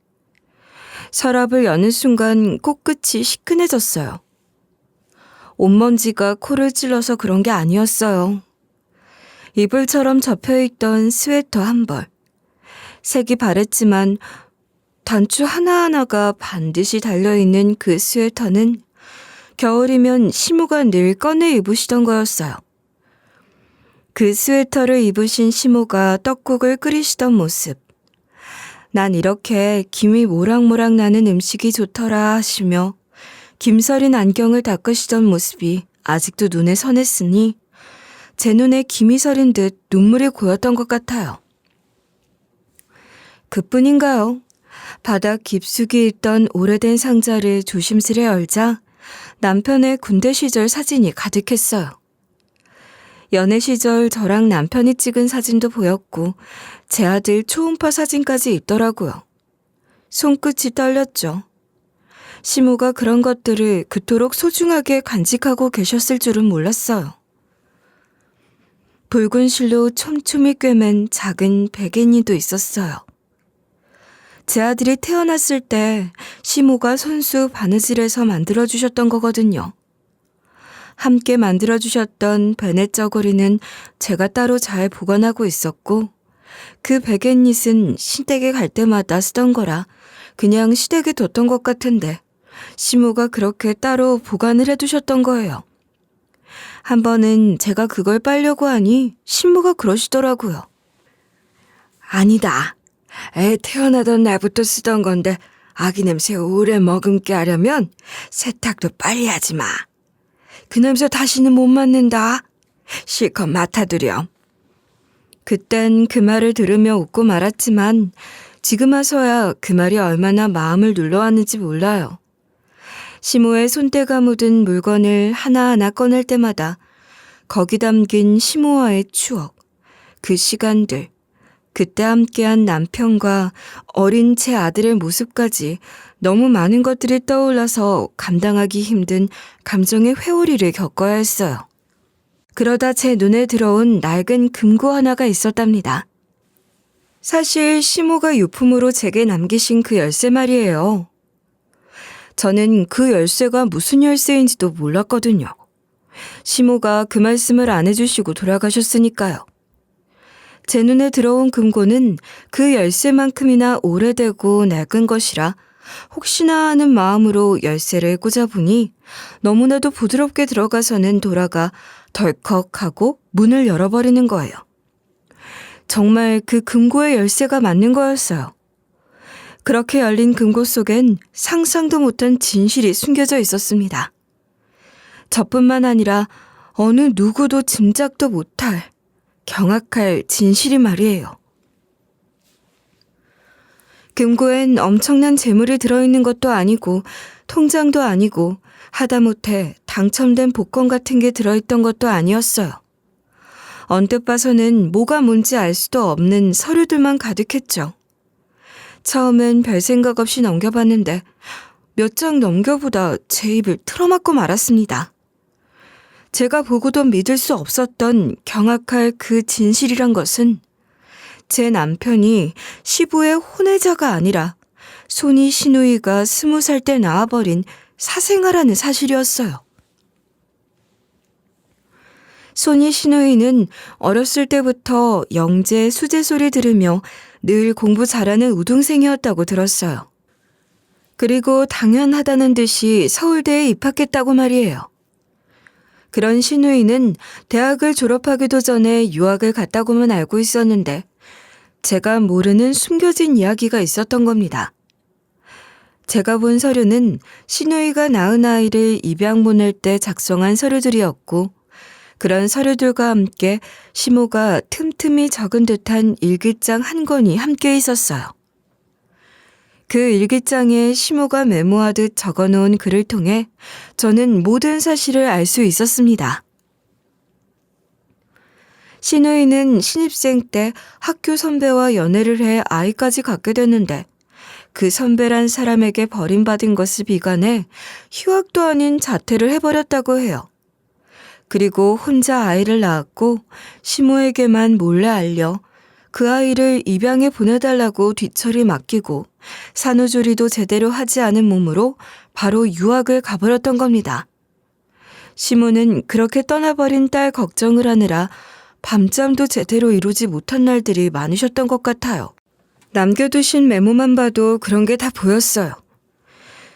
서랍을 여는 순간 코끝이 시큰해졌어요. 온먼지가 코를 찔러서 그런 게 아니었어요. 이불처럼 접혀있던 스웨터 한 벌. 색이 바랬지만 단추 하나하나가 반드시 달려있는 그 스웨터는 겨울이면 시모가 늘 꺼내 입으시던 거였어요. 그 스웨터를 입으신 시모가 떡국을 끓이시던 모습. 난 이렇게 김이 모락모락 나는 음식이 좋더라 하시며 김서린 안경을 닦으시던 모습이 아직도 눈에 선했으니 제 눈에 김이 서린 듯 눈물이 고였던 것 같아요. 그뿐인가요? 바닥 깊숙이 있던 오래된 상자를 조심스레 열자 남편의 군대 시절 사진이 가득했어요. 연애 시절 저랑 남편이 찍은 사진도 보였고 제 아들 초음파 사진까지 있더라고요. 손끝이 떨렸죠. 시모가 그런 것들을 그토록 소중하게 간직하고 계셨을 줄은 몰랐어요. 붉은 실로 촘촘히 꿰맨 작은 베갯니도 있었어요. 제 아들이 태어났을 때 시모가 손수 바느질해서 만들어주셨던 거거든요. 함께 만들어주셨던 베넷 저고리는 제가 따로 잘 보관하고 있었고 그 베갯닛은 시댁에 갈 때마다 쓰던 거라 그냥 시댁에 뒀던 것 같은데 시모가 그렇게 따로 보관을 해두셨던 거예요. 한 번은 제가 그걸 빨려고 하니 신부가 그러시더라고요. 아니다. 애 태어나던 날부터 쓰던 건데 아기 냄새 오래 머금게 하려면 세탁도 빨리 하지 마. 그 냄새 다시는 못 맡는다. 실컷 맡아두렴. 그땐 그 말을 들으며 웃고 말았지만 지금 와서야 그 말이 얼마나 마음을 눌러왔는지 몰라요. 시모의 손때가 묻은 물건을 하나하나 꺼낼 때마다 거기 담긴 시모와의 추억, 그 시간들, 그때 함께한 남편과 어린 제 아들의 모습까지 너무 많은 것들이 떠올라서 감당하기 힘든 감정의 회오리를 겪어야 했어요. 그러다 제 눈에 들어온 낡은 금고 하나가 있었답니다. 사실 시모가 유품으로 제게 남기신 그 열쇠 말이에요. 저는 그 열쇠가 무슨 열쇠인지도 몰랐거든요. 시모가 그 말씀을 안 해주시고 돌아가셨으니까요. 제 눈에 들어온 금고는 그 열쇠만큼이나 오래되고 낡은 것이라 혹시나 하는 마음으로 열쇠를 꽂아보니 너무나도 부드럽게 들어가서는 돌아가 덜컥하고 문을 열어버리는 거예요. 정말 그 금고의 열쇠가 맞는 거였어요. 그렇게 열린 금고 속엔 상상도 못한 진실이 숨겨져 있었습니다. 저뿐만 아니라 어느 누구도 짐작도 못할 경악할 진실이 말이에요. 금고엔 엄청난 재물이 들어있는 것도 아니고 통장도 아니고 하다못해 당첨된 복권 같은 게 들어있던 것도 아니었어요. 언뜻 봐서는 뭐가 뭔지 알 수도 없는 서류들만 가득했죠. 처음엔 별 생각 없이 넘겨봤는데 몇 장 넘겨보다 제 입을 틀어막고 말았습니다. 제가 보고도 믿을 수 없었던 경악할 그 진실이란 것은 제 남편이 시부의 혼외자가 아니라 손이 시누이가 20살 때 낳아버린 사생아라는 사실이었어요. 손이 시누이는 어렸을 때부터 영재, 수재 소리 들으며 늘 공부 잘하는 우등생이었다고 들었어요. 그리고 당연하다는 듯이 서울대에 입학했다고 말이에요. 그런 시누이는 대학을 졸업하기도 전에 유학을 갔다고만 알고 있었는데 제가 모르는 숨겨진 이야기가 있었던 겁니다. 제가 본 서류는 시누이가 낳은 아이를 입양 보낼 때 작성한 서류들이었고 그런 서류들과 함께 시모가 틈틈이 적은 듯한 일기장 한 권이 함께 있었어요. 그 일기장에 시모가 메모하듯 적어놓은 글을 통해 저는 모든 사실을 알 수 있었습니다. 신우이는 신입생 때 학교 선배와 연애를 해 아이까지 갖게 됐는데 그 선배란 사람에게 버림받은 것을 비관해 휴학도 아닌 자퇴를 해버렸다고 해요. 그리고 혼자 아이를 낳았고 시모에게만 몰래 알려 그 아이를 입양에 보내달라고 뒤처리 맡기고 산후조리도 제대로 하지 않은 몸으로 바로 유학을 가버렸던 겁니다. 시모는 그렇게 떠나버린 딸 걱정을 하느라 밤잠도 제대로 이루지 못한 날들이 많으셨던 것 같아요. 남겨두신 메모만 봐도 그런 게 다 보였어요.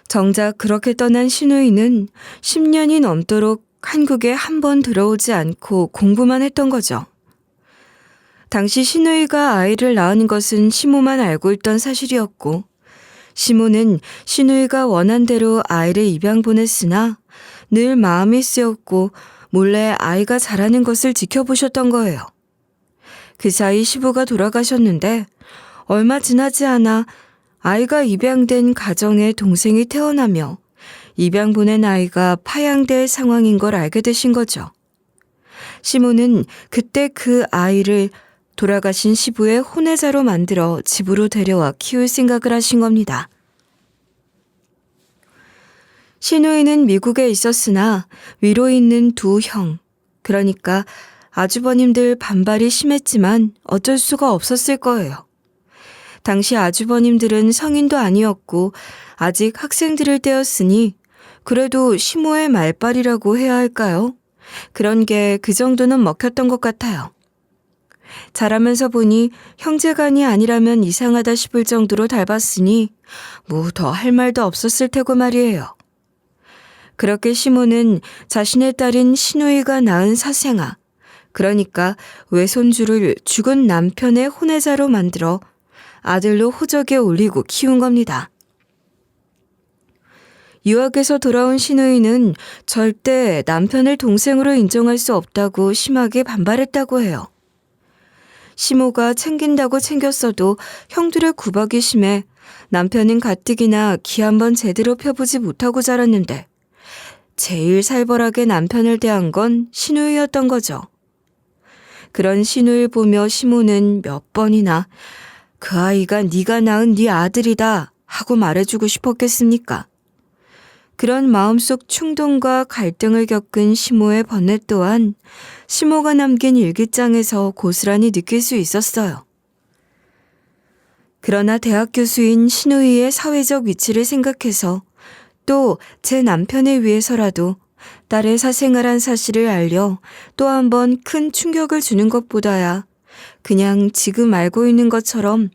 정작 그렇게 떠난 신우이는 10년이 넘도록 한국에 한 번 들어오지 않고 공부만 했던 거죠. 당시 신우이가 아이를 낳은 것은 시모만 알고 있던 사실이었고 시모는 신우이가 원한 대로 아이를 입양 보냈으나 늘 마음이 쓰였고 몰래 아이가 자라는 것을 지켜보셨던 거예요. 그 사이 시부가 돌아가셨는데 얼마 지나지 않아 아이가 입양된 가정에 동생이 태어나며 입양 보낸 아이가 파양될 상황인 걸 알게 되신 거죠. 시모는 그때 그 아이를 돌아가신 시부의 혼외자로 만들어 집으로 데려와 키울 생각을 하신 겁니다. 신우이는 미국에 있었으나 위로 있는 두 형, 그러니까 아주버님들 반발이 심했지만 어쩔 수가 없었을 거예요. 당시 아주버님들은 성인도 아니었고 아직 학생들일 때였으니 그래도 시모의 말빨이라고 해야 할까요? 그런 게 그 정도는 먹혔던 것 같아요. 자라면서 보니 형제간이 아니라면 이상하다 싶을 정도로 닮았으니 뭐 더 할 말도 없었을 테고 말이에요. 그렇게 시모는 자신의 딸인 신우이가 낳은 사생아, 그러니까 외손주를 죽은 남편의 혼외자로 만들어 아들로 호적에 올리고 키운 겁니다. 유학에서 돌아온 신우이는 절대 남편을 동생으로 인정할 수 없다고 심하게 반발했다고 해요. 시모가 챙긴다고 챙겼어도 형들의 구박이 심해 남편은 가뜩이나 기 한번 제대로 펴보지 못하고 자랐는데 제일 살벌하게 남편을 대한 건 신우이였던 거죠. 그런 신우이를 보며 시모는 몇 번이나 그 아이가 네가 낳은 네 아들이다 하고 말해주고 싶었겠습니까? 그런 마음속 충동과 갈등을 겪은 시모의 번뇌 또한 시모가 남긴 일기장에서 고스란히 느낄 수 있었어요. 그러나 대학 교수인 신우이의 사회적 위치를 생각해서 또 제 남편에 위해서라도 딸의 사생활한 사실을 알려 또 한 번 큰 충격을 주는 것보다야 그냥 지금 알고 있는 것처럼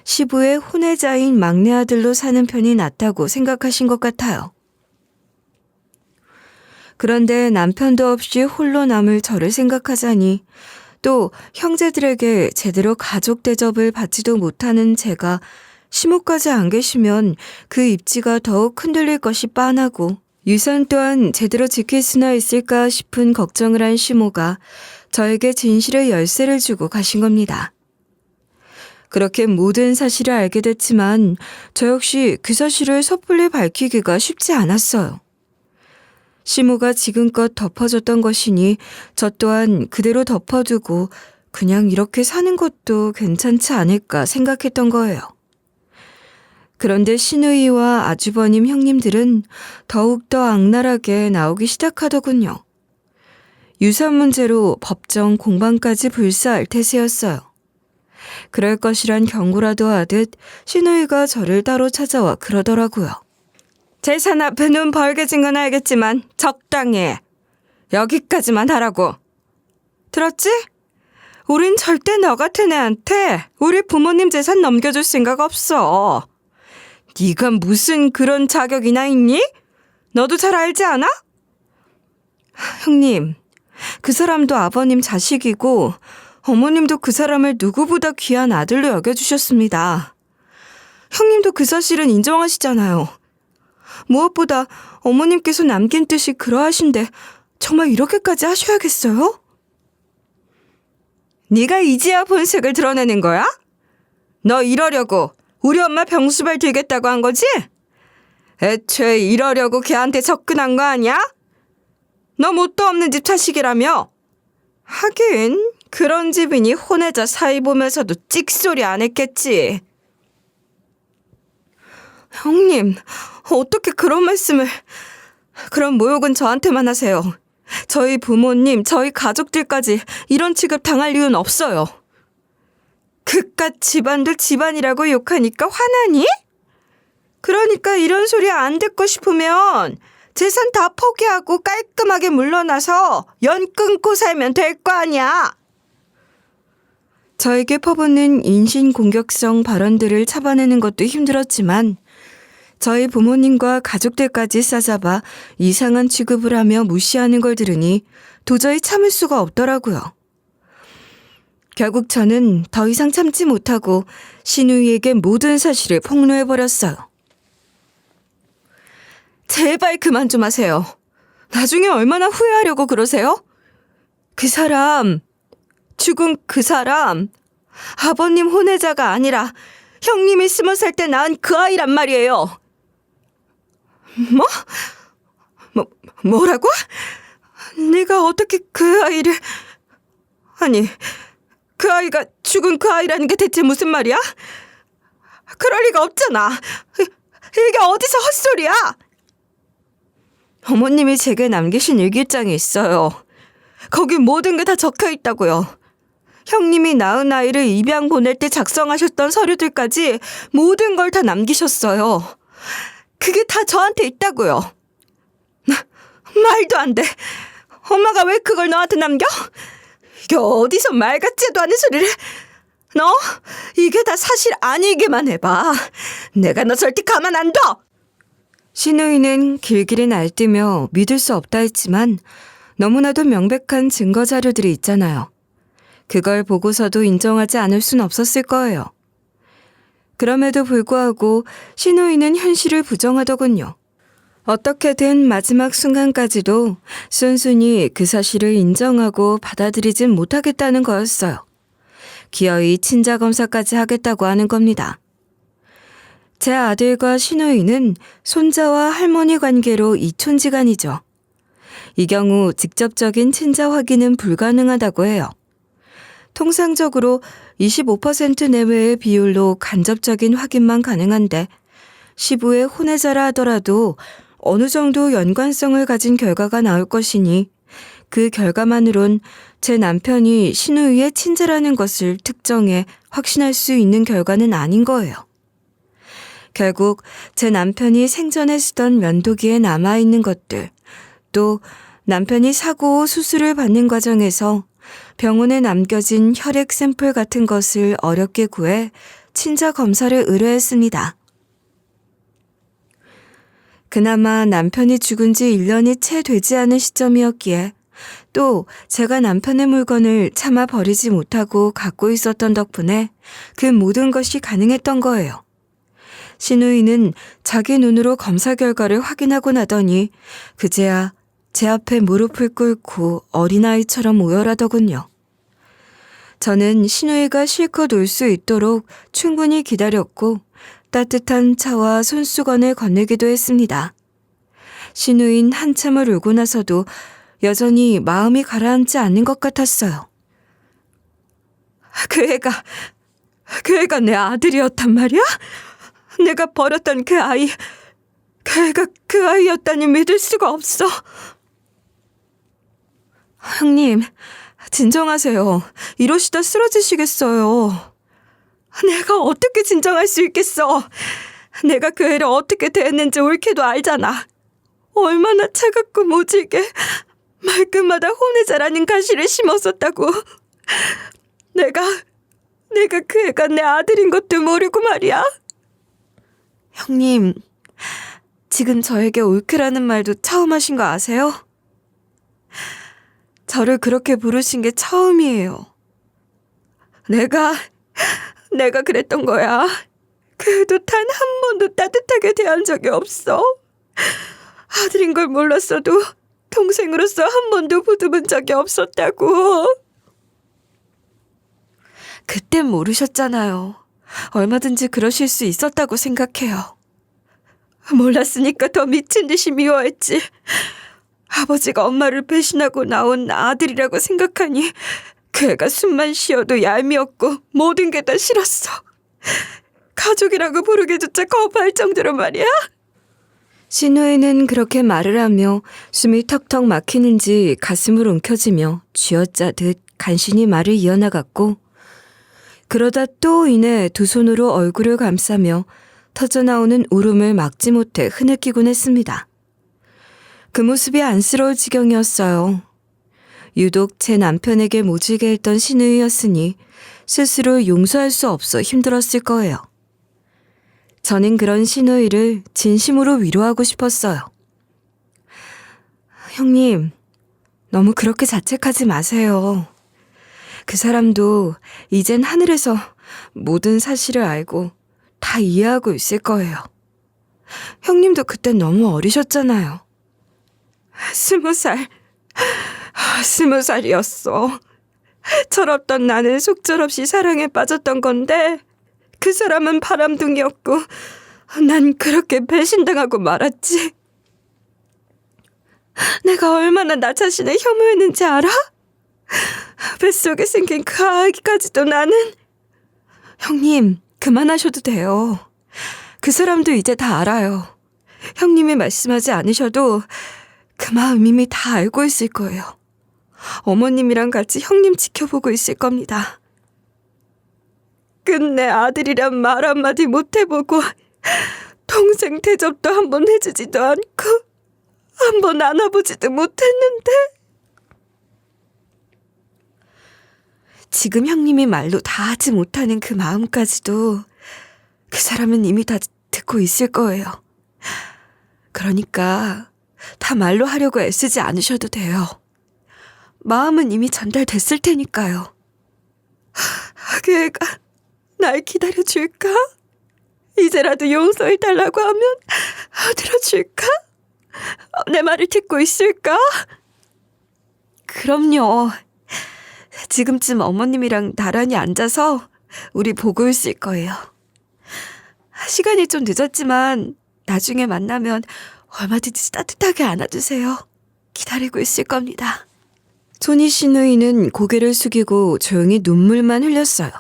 시부의 혼외자인 막내 아들로 사는 편이 낫다고 생각하신 것 같아요. 그런데 남편도 없이 홀로 남을 저를 생각하자니 또 형제들에게 제대로 가족 대접을 받지도 못하는 제가 시모까지 안 계시면 그 입지가 더욱 흔들릴 것이 빤하고 유산 또한 제대로 지킬 수나 있을까 싶은 걱정을 한 시모가 저에게 진실의 열쇠를 주고 가신 겁니다. 그렇게 모든 사실을 알게 됐지만 저 역시 그 사실을 섣불리 밝히기가 쉽지 않았어요. 시모가 지금껏 덮어줬던 것이니 저 또한 그대로 덮어두고 그냥 이렇게 사는 것도 괜찮지 않을까 생각했던 거예요. 그런데 신우이와 아주버님 형님들은 더욱더 악랄하게 나오기 시작하더군요. 유산 문제로 법정 공방까지 불사할 태세였어요. 그럴 것이란 경고라도 하듯 신우이가 저를 따로 찾아와 그러더라고요. 재산 앞에 눈 벌게진 건 알겠지만 적당히 해. 여기까지만 하라고. 들었지? 우린 절대 너 같은 애한테 우리 부모님 재산 넘겨줄 생각 없어. 네가 무슨 그런 자격이나 있니? 너도 잘 알지 않아? 형님, 그 사람도 아버님 자식이고 어머님도 그 사람을 누구보다 귀한 아들로 여겨주셨습니다. 형님도 그 사실은 인정하시잖아요. 무엇보다 어머님께서 남긴 뜻이 그러하신데 정말 이렇게까지 하셔야겠어요? 네가 이제야 본색을 드러내는 거야? 너 이러려고 우리 엄마 병수발 들겠다고 한 거지? 애초에 이러려고 걔한테 접근한 거 아니야? 너 뭣도 없는 집 자식이라며? 하긴 그런 집이니 혼외자 사이 보면서도 찍소리 안 했겠지. 형님, 어떻게 그런 말씀을... 그런 모욕은 저한테만 하세요. 저희 부모님, 저희 가족들까지 이런 취급 당할 이유는 없어요. 그깟 집안들 집안이라고 욕하니까 화나니? 그러니까 이런 소리 안 듣고 싶으면 재산 다 포기하고 깔끔하게 물러나서 연 끊고 살면 될 거 아니야. 저에게 퍼붓는 인신공격성 발언들을 잡아내는 것도 힘들었지만 저희 부모님과 가족들까지 싸잡아 이상한 취급을 하며 무시하는 걸 들으니 도저히 참을 수가 없더라고요. 결국 저는 더 이상 참지 못하고 신우이에게 모든 사실을 폭로해버렸어요. 제발 그만 좀 하세요. 나중에 얼마나 후회하려고 그러세요? 그 사람, 죽은 그 사람, 아버님 혼외자가 아니라 형님이 20살 때 낳은 그 아이란 말이에요. 뭐라고? 네가 어떻게 그 아이를... 아니, 그 아이가 죽은 그 아이라는 게 대체 무슨 말이야? 그럴 리가 없잖아. 이게 어디서 헛소리야? 어머님이 제게 남기신 일기장이 있어요. 거기 모든 게 다 적혀 있다고요. 형님이 낳은 아이를 입양 보낼 때 작성하셨던 서류들까지 모든 걸 다 남기셨어요. 그게 다 저한테 있다고요. 말도 안 돼. 엄마가 왜 그걸 너한테 남겨? 이게 어디서 말 같지도 않은 소리를... 너 이게 다 사실 아니기만 해봐. 내가 너 절대 가만 안 둬. 신우이는 길길이 날뛰며 믿을 수 없다 했지만 너무나도 명백한 증거 자료들이 있잖아요. 그걸 보고서도 인정하지 않을 순 없었을 거예요. 그럼에도 불구하고 신우이는 현실을 부정하더군요. 어떻게든 마지막 순간까지도 순순히 그 사실을 인정하고 받아들이진 못하겠다는 거였어요. 기어이 친자검사까지 하겠다고 하는 겁니다. 제 아들과 신우이는 손자와 할머니 관계로 이촌지간이죠. 이 경우 직접적인 친자 확인은 불가능하다고 해요. 통상적으로 25% 내외의 비율로 간접적인 확인만 가능한데 시부의 혼외자라 하더라도 어느 정도 연관성을 가진 결과가 나올 것이니 그 결과만으론 제 남편이 신우이의 친자라는 것을 특정해 확신할 수 있는 결과는 아닌 거예요. 결국 제 남편이 생전에 쓰던 면도기에 남아있는 것들, 또 남편이 사고 후 수술을 받는 과정에서 병원에 남겨진 혈액 샘플 같은 것을 어렵게 구해 친자 검사를 의뢰했습니다. 그나마 남편이 죽은 지 1년이 채 되지 않은 시점이었기에 또 제가 남편의 물건을 차마 버리지 못하고 갖고 있었던 덕분에 그 모든 것이 가능했던 거예요. 신우이는 자기 눈으로 검사 결과를 확인하고 나더니 그제야 제 앞에 무릎을 꿇고 어린아이처럼 오열하더군요. 저는 신우이가 실컷 울 수 있도록 충분히 기다렸고 따뜻한 차와 손수건을 건네기도 했습니다. 신우인 한참을 울고 나서도 여전히 마음이 가라앉지 않는 것 같았어요. 그 애가 내 아들이었단 말이야? 내가 버렸던 그 아이, 그 애가 그 아이였다니 믿을 수가 없어. 형님, 진정하세요. 이러시다 쓰러지시겠어요. 내가 어떻게 진정할 수 있겠어. 내가 그 애를 어떻게 대했는지 옳게도 알잖아. 얼마나 차갑고 모질게 말끝마다 혼외자라는 가시를 심었었다고. 내가 그 애가 내 아들인 것도 모르고 말이야. 형님, 지금 저에게 옳게라는 말도 처음 하신 거 아세요? 저를 그렇게 부르신 게 처음이에요. 내가 그랬던 거야. 그래도 단 한 번도 따뜻하게 대한 적이 없어. 아들인 걸 몰랐어도 동생으로서 한 번도 보듬은 적이 없었다고. 그땐 모르셨잖아요. 얼마든지 그러실 수 있었다고 생각해요. 몰랐으니까 더 미친 듯이 미워했지. 아버지가 엄마를 배신하고 나온 아들이라고 생각하니 그 애가 숨만 쉬어도 얄미웠고 모든 게 다 싫었어. 가족이라고 부르기조차 겁할 정도로 말이야. 신우이는 그렇게 말을 하며 숨이 턱턱 막히는지 가슴을 움켜쥐며 쥐어짜듯 간신히 말을 이어나갔고, 그러다 또 이내 두 손으로 얼굴을 감싸며 터져나오는 울음을 막지 못해 흐느끼곤 했습니다. 그 모습이 안쓰러울 지경이었어요. 유독 제 남편에게 모질게 했던 신우이였으니 스스로 용서할 수 없어 힘들었을 거예요. 저는 그런 신우이를 진심으로 위로하고 싶었어요. 형님, 너무 그렇게 자책하지 마세요. 그 사람도 이젠 하늘에서 모든 사실을 알고 다 이해하고 있을 거예요. 형님도 그땐 너무 어리셨잖아요. 20살. 20살이었어. 철없던 나는 속절없이 사랑에 빠졌던 건데 그 사람은 바람둥이였고 난 그렇게 배신당하고 말았지. 내가 얼마나 나 자신을 혐오했는지 알아? 뱃속에 생긴 그 아기까지도 나는. 형님, 그만하셔도 돼요. 그 사람도 이제 다 알아요. 형님이 말씀하지 않으셔도 그 마음 이미 다 알고 있을 거예요. 어머님이랑 같이 형님 지켜보고 있을 겁니다. 끝내 아들이란 말 한마디 못 해보고 동생 대접도 한번 해주지도 않고 한번 안아보지도 못했는데 지금 형님이 말로 다 하지 못하는 그 마음까지도 그 사람은 이미 다 듣고 있을 거예요. 그러니까 다 말로 하려고 애쓰지 않으셔도 돼요. 마음은 이미 전달됐을 테니까요. 그 애가 날 기다려줄까? 이제라도 용서해달라고 하면 들어줄까? 내 말을 듣고 있을까? 그럼요. 지금쯤 어머님이랑 나란히 앉아서 우리 보고 있을 거예요. 시간이 좀 늦었지만 나중에 만나면 얼마든지 따뜻하게 안아주세요. 기다리고 있을 겁니다. 조니 시누이는 고개를 숙이고 조용히 눈물만 흘렸어요.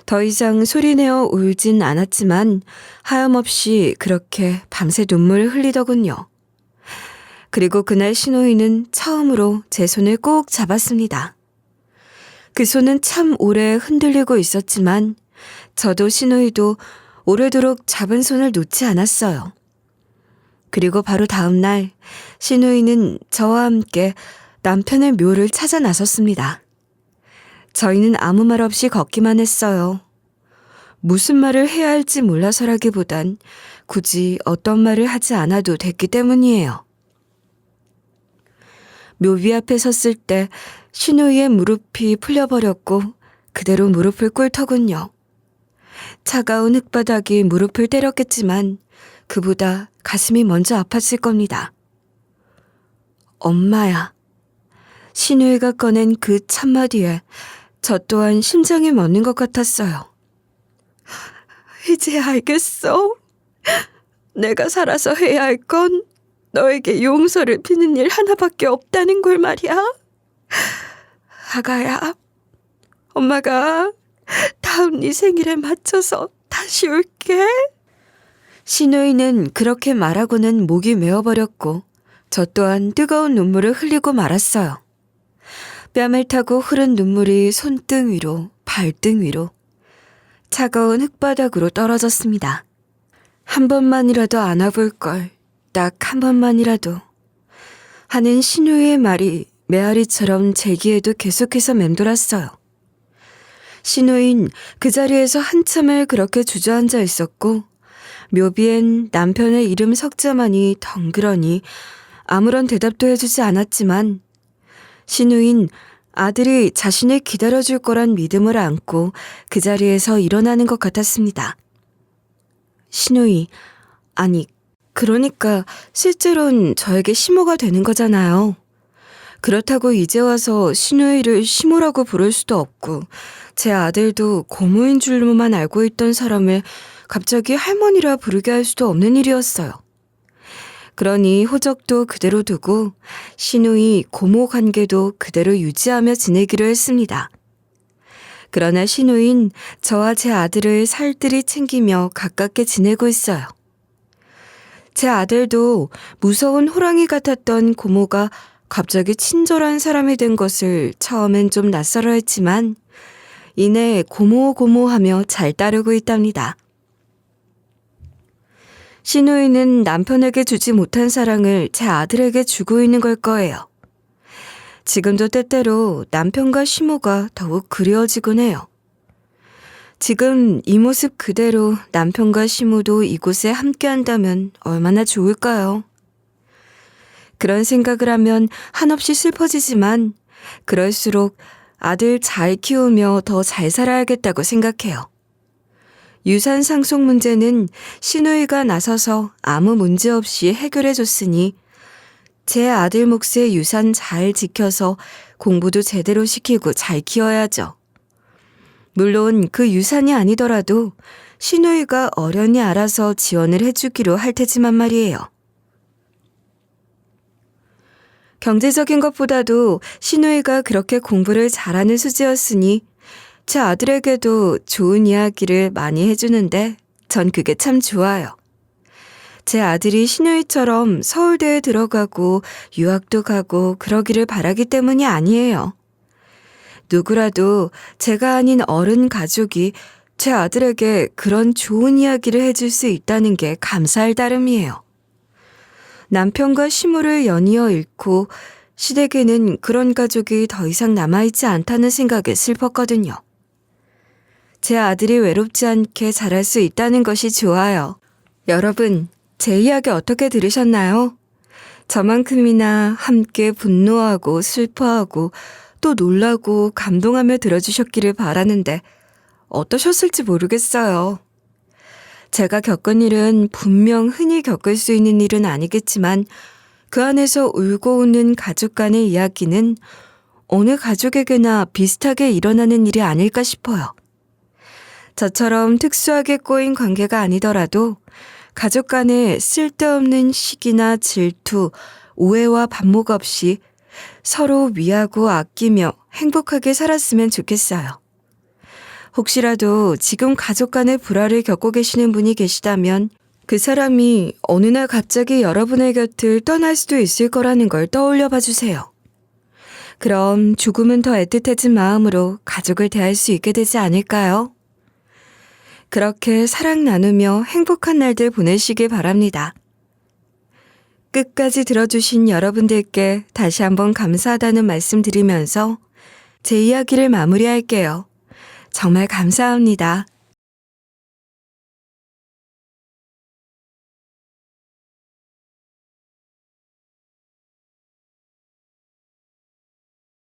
더 이상 소리내어 울진 않았지만 하염없이 그렇게 밤새 눈물을 흘리더군요. 그리고 그날 시누이는 처음으로 제 손을 꼭 잡았습니다. 그 손은 참 오래 흔들리고 있었지만 저도 시누이도 오래도록 잡은 손을 놓지 않았어요. 그리고 바로 다음 날 시누이는 저와 함께 남편의 묘를 찾아 나섰습니다. 저희는 아무 말 없이 걷기만 했어요. 무슨 말을 해야 할지 몰라서라기보단 굳이 어떤 말을 하지 않아도 됐기 때문이에요. 묘비 앞에 섰을 때 시누이의 무릎이 풀려버렸고 그대로 무릎을 꿇더군요. 차가운 흙바닥이 무릎을 때렸겠지만 그보다 가슴이 먼저 아팠을 겁니다. 엄마야. 시누이가 꺼낸 그 첫마디에 저 또한 심장이 멎는 것 같았어요. 이제 알겠어. 내가 살아서 해야 할 건 너에게 용서를 비는 일 하나밖에 없다는 걸 말이야. 아가야, 엄마가 다음 네 생일에 맞춰서 다시 올게. 시누이는 그렇게 말하고는 목이 메어버렸고 저 또한 뜨거운 눈물을 흘리고 말았어요. 뺨을 타고 흐른 눈물이 손등 위로, 발등 위로, 차가운 흙바닥으로 떨어졌습니다. 한 번만이라도 안아볼 걸, 딱 한 번만이라도 하는 신우의 말이 메아리처럼 제 귀에도 계속해서 맴돌았어요. 신우인 그 자리에서 한참을 그렇게 주저앉아 있었고 묘비엔 남편의 이름 석자만이 덩그러니 아무런 대답도 해주지 않았지만 신우인 아들이 자신을 기다려줄 거란 믿음을 안고 그 자리에서 일어나는 것 같았습니다. 신우이, 아니 그러니까 실제로는 저에게 시모가 되는 거잖아요. 그렇다고 이제 와서 시누이를 시모라고 부를 수도 없고 제 아들도 고모인 줄로만 알고 있던 사람을 갑자기 할머니라 부르게 할 수도 없는 일이었어요. 그러니 호적도 그대로 두고 시누이 고모 관계도 그대로 유지하며 지내기로 했습니다. 그러나 시누이는 저와 제 아들을 살뜰히 챙기며 가깝게 지내고 있어요. 제 아들도 무서운 호랑이 같았던 고모가 갑자기 친절한 사람이 된 것을 처음엔 좀 낯설어 했지만 이내 고모하며 잘 따르고 있답니다. 시누이는 남편에게 주지 못한 사랑을 제 아들에게 주고 있는 걸 거예요. 지금도 때때로 남편과 시모가 더욱 그리워지곤 해요. 지금 이 모습 그대로 남편과 시모도 이곳에 함께 한다면 얼마나 좋을까요? 그런 생각을 하면 한없이 슬퍼지지만 그럴수록 아들 잘 키우며 더 잘 살아야겠다고 생각해요. 유산 상속 문제는 시누이가 나서서 아무 문제 없이 해결해 줬으니 제 아들 몫의 유산 잘 지켜서 공부도 제대로 시키고 잘 키워야죠. 물론 그 유산이 아니더라도 시누이가 어련히 알아서 지원을 해주기로 할 테지만 말이에요. 경제적인 것보다도 시누이가 그렇게 공부를 잘하는 수지였으니 제 아들에게도 좋은 이야기를 많이 해주는데 전 그게 참 좋아요. 제 아들이 시누이처럼 서울대에 들어가고 유학도 가고 그러기를 바라기 때문이 아니에요. 누구라도 제가 아닌 어른 가족이 제 아들에게 그런 좋은 이야기를 해줄 수 있다는 게 감사할 따름이에요. 남편과 시모를 연이어 잃고 시댁에는 그런 가족이 더 이상 남아있지 않다는 생각에 슬펐거든요. 제 아들이 외롭지 않게 자랄 수 있다는 것이 좋아요. 여러분, 제 이야기 어떻게 들으셨나요? 저만큼이나 함께 분노하고 슬퍼하고 또 놀라고 감동하며 들어주셨기를 바라는데 어떠셨을지 모르겠어요. 제가 겪은 일은 분명 흔히 겪을 수 있는 일은 아니겠지만 그 안에서 울고 웃는 가족 간의 이야기는 어느 가족에게나 비슷하게 일어나는 일이 아닐까 싶어요. 저처럼 특수하게 꼬인 관계가 아니더라도 가족 간에 쓸데없는 시기나 질투, 오해와 반목 없이 서로 위하고 아끼며 행복하게 살았으면 좋겠어요. 혹시라도 지금 가족 간의 불화를 겪고 계시는 분이 계시다면 그 사람이 어느 날 갑자기 여러분의 곁을 떠날 수도 있을 거라는 걸 떠올려 봐 주세요. 그럼 조금은 더 애틋해진 마음으로 가족을 대할 수 있게 되지 않을까요? 그렇게 사랑 나누며 행복한 날들 보내시길 바랍니다. 끝까지 들어주신 여러분들께 다시 한번 감사하다는 말씀 드리면서 제 이야기를 마무리할게요. 정말 감사합니다.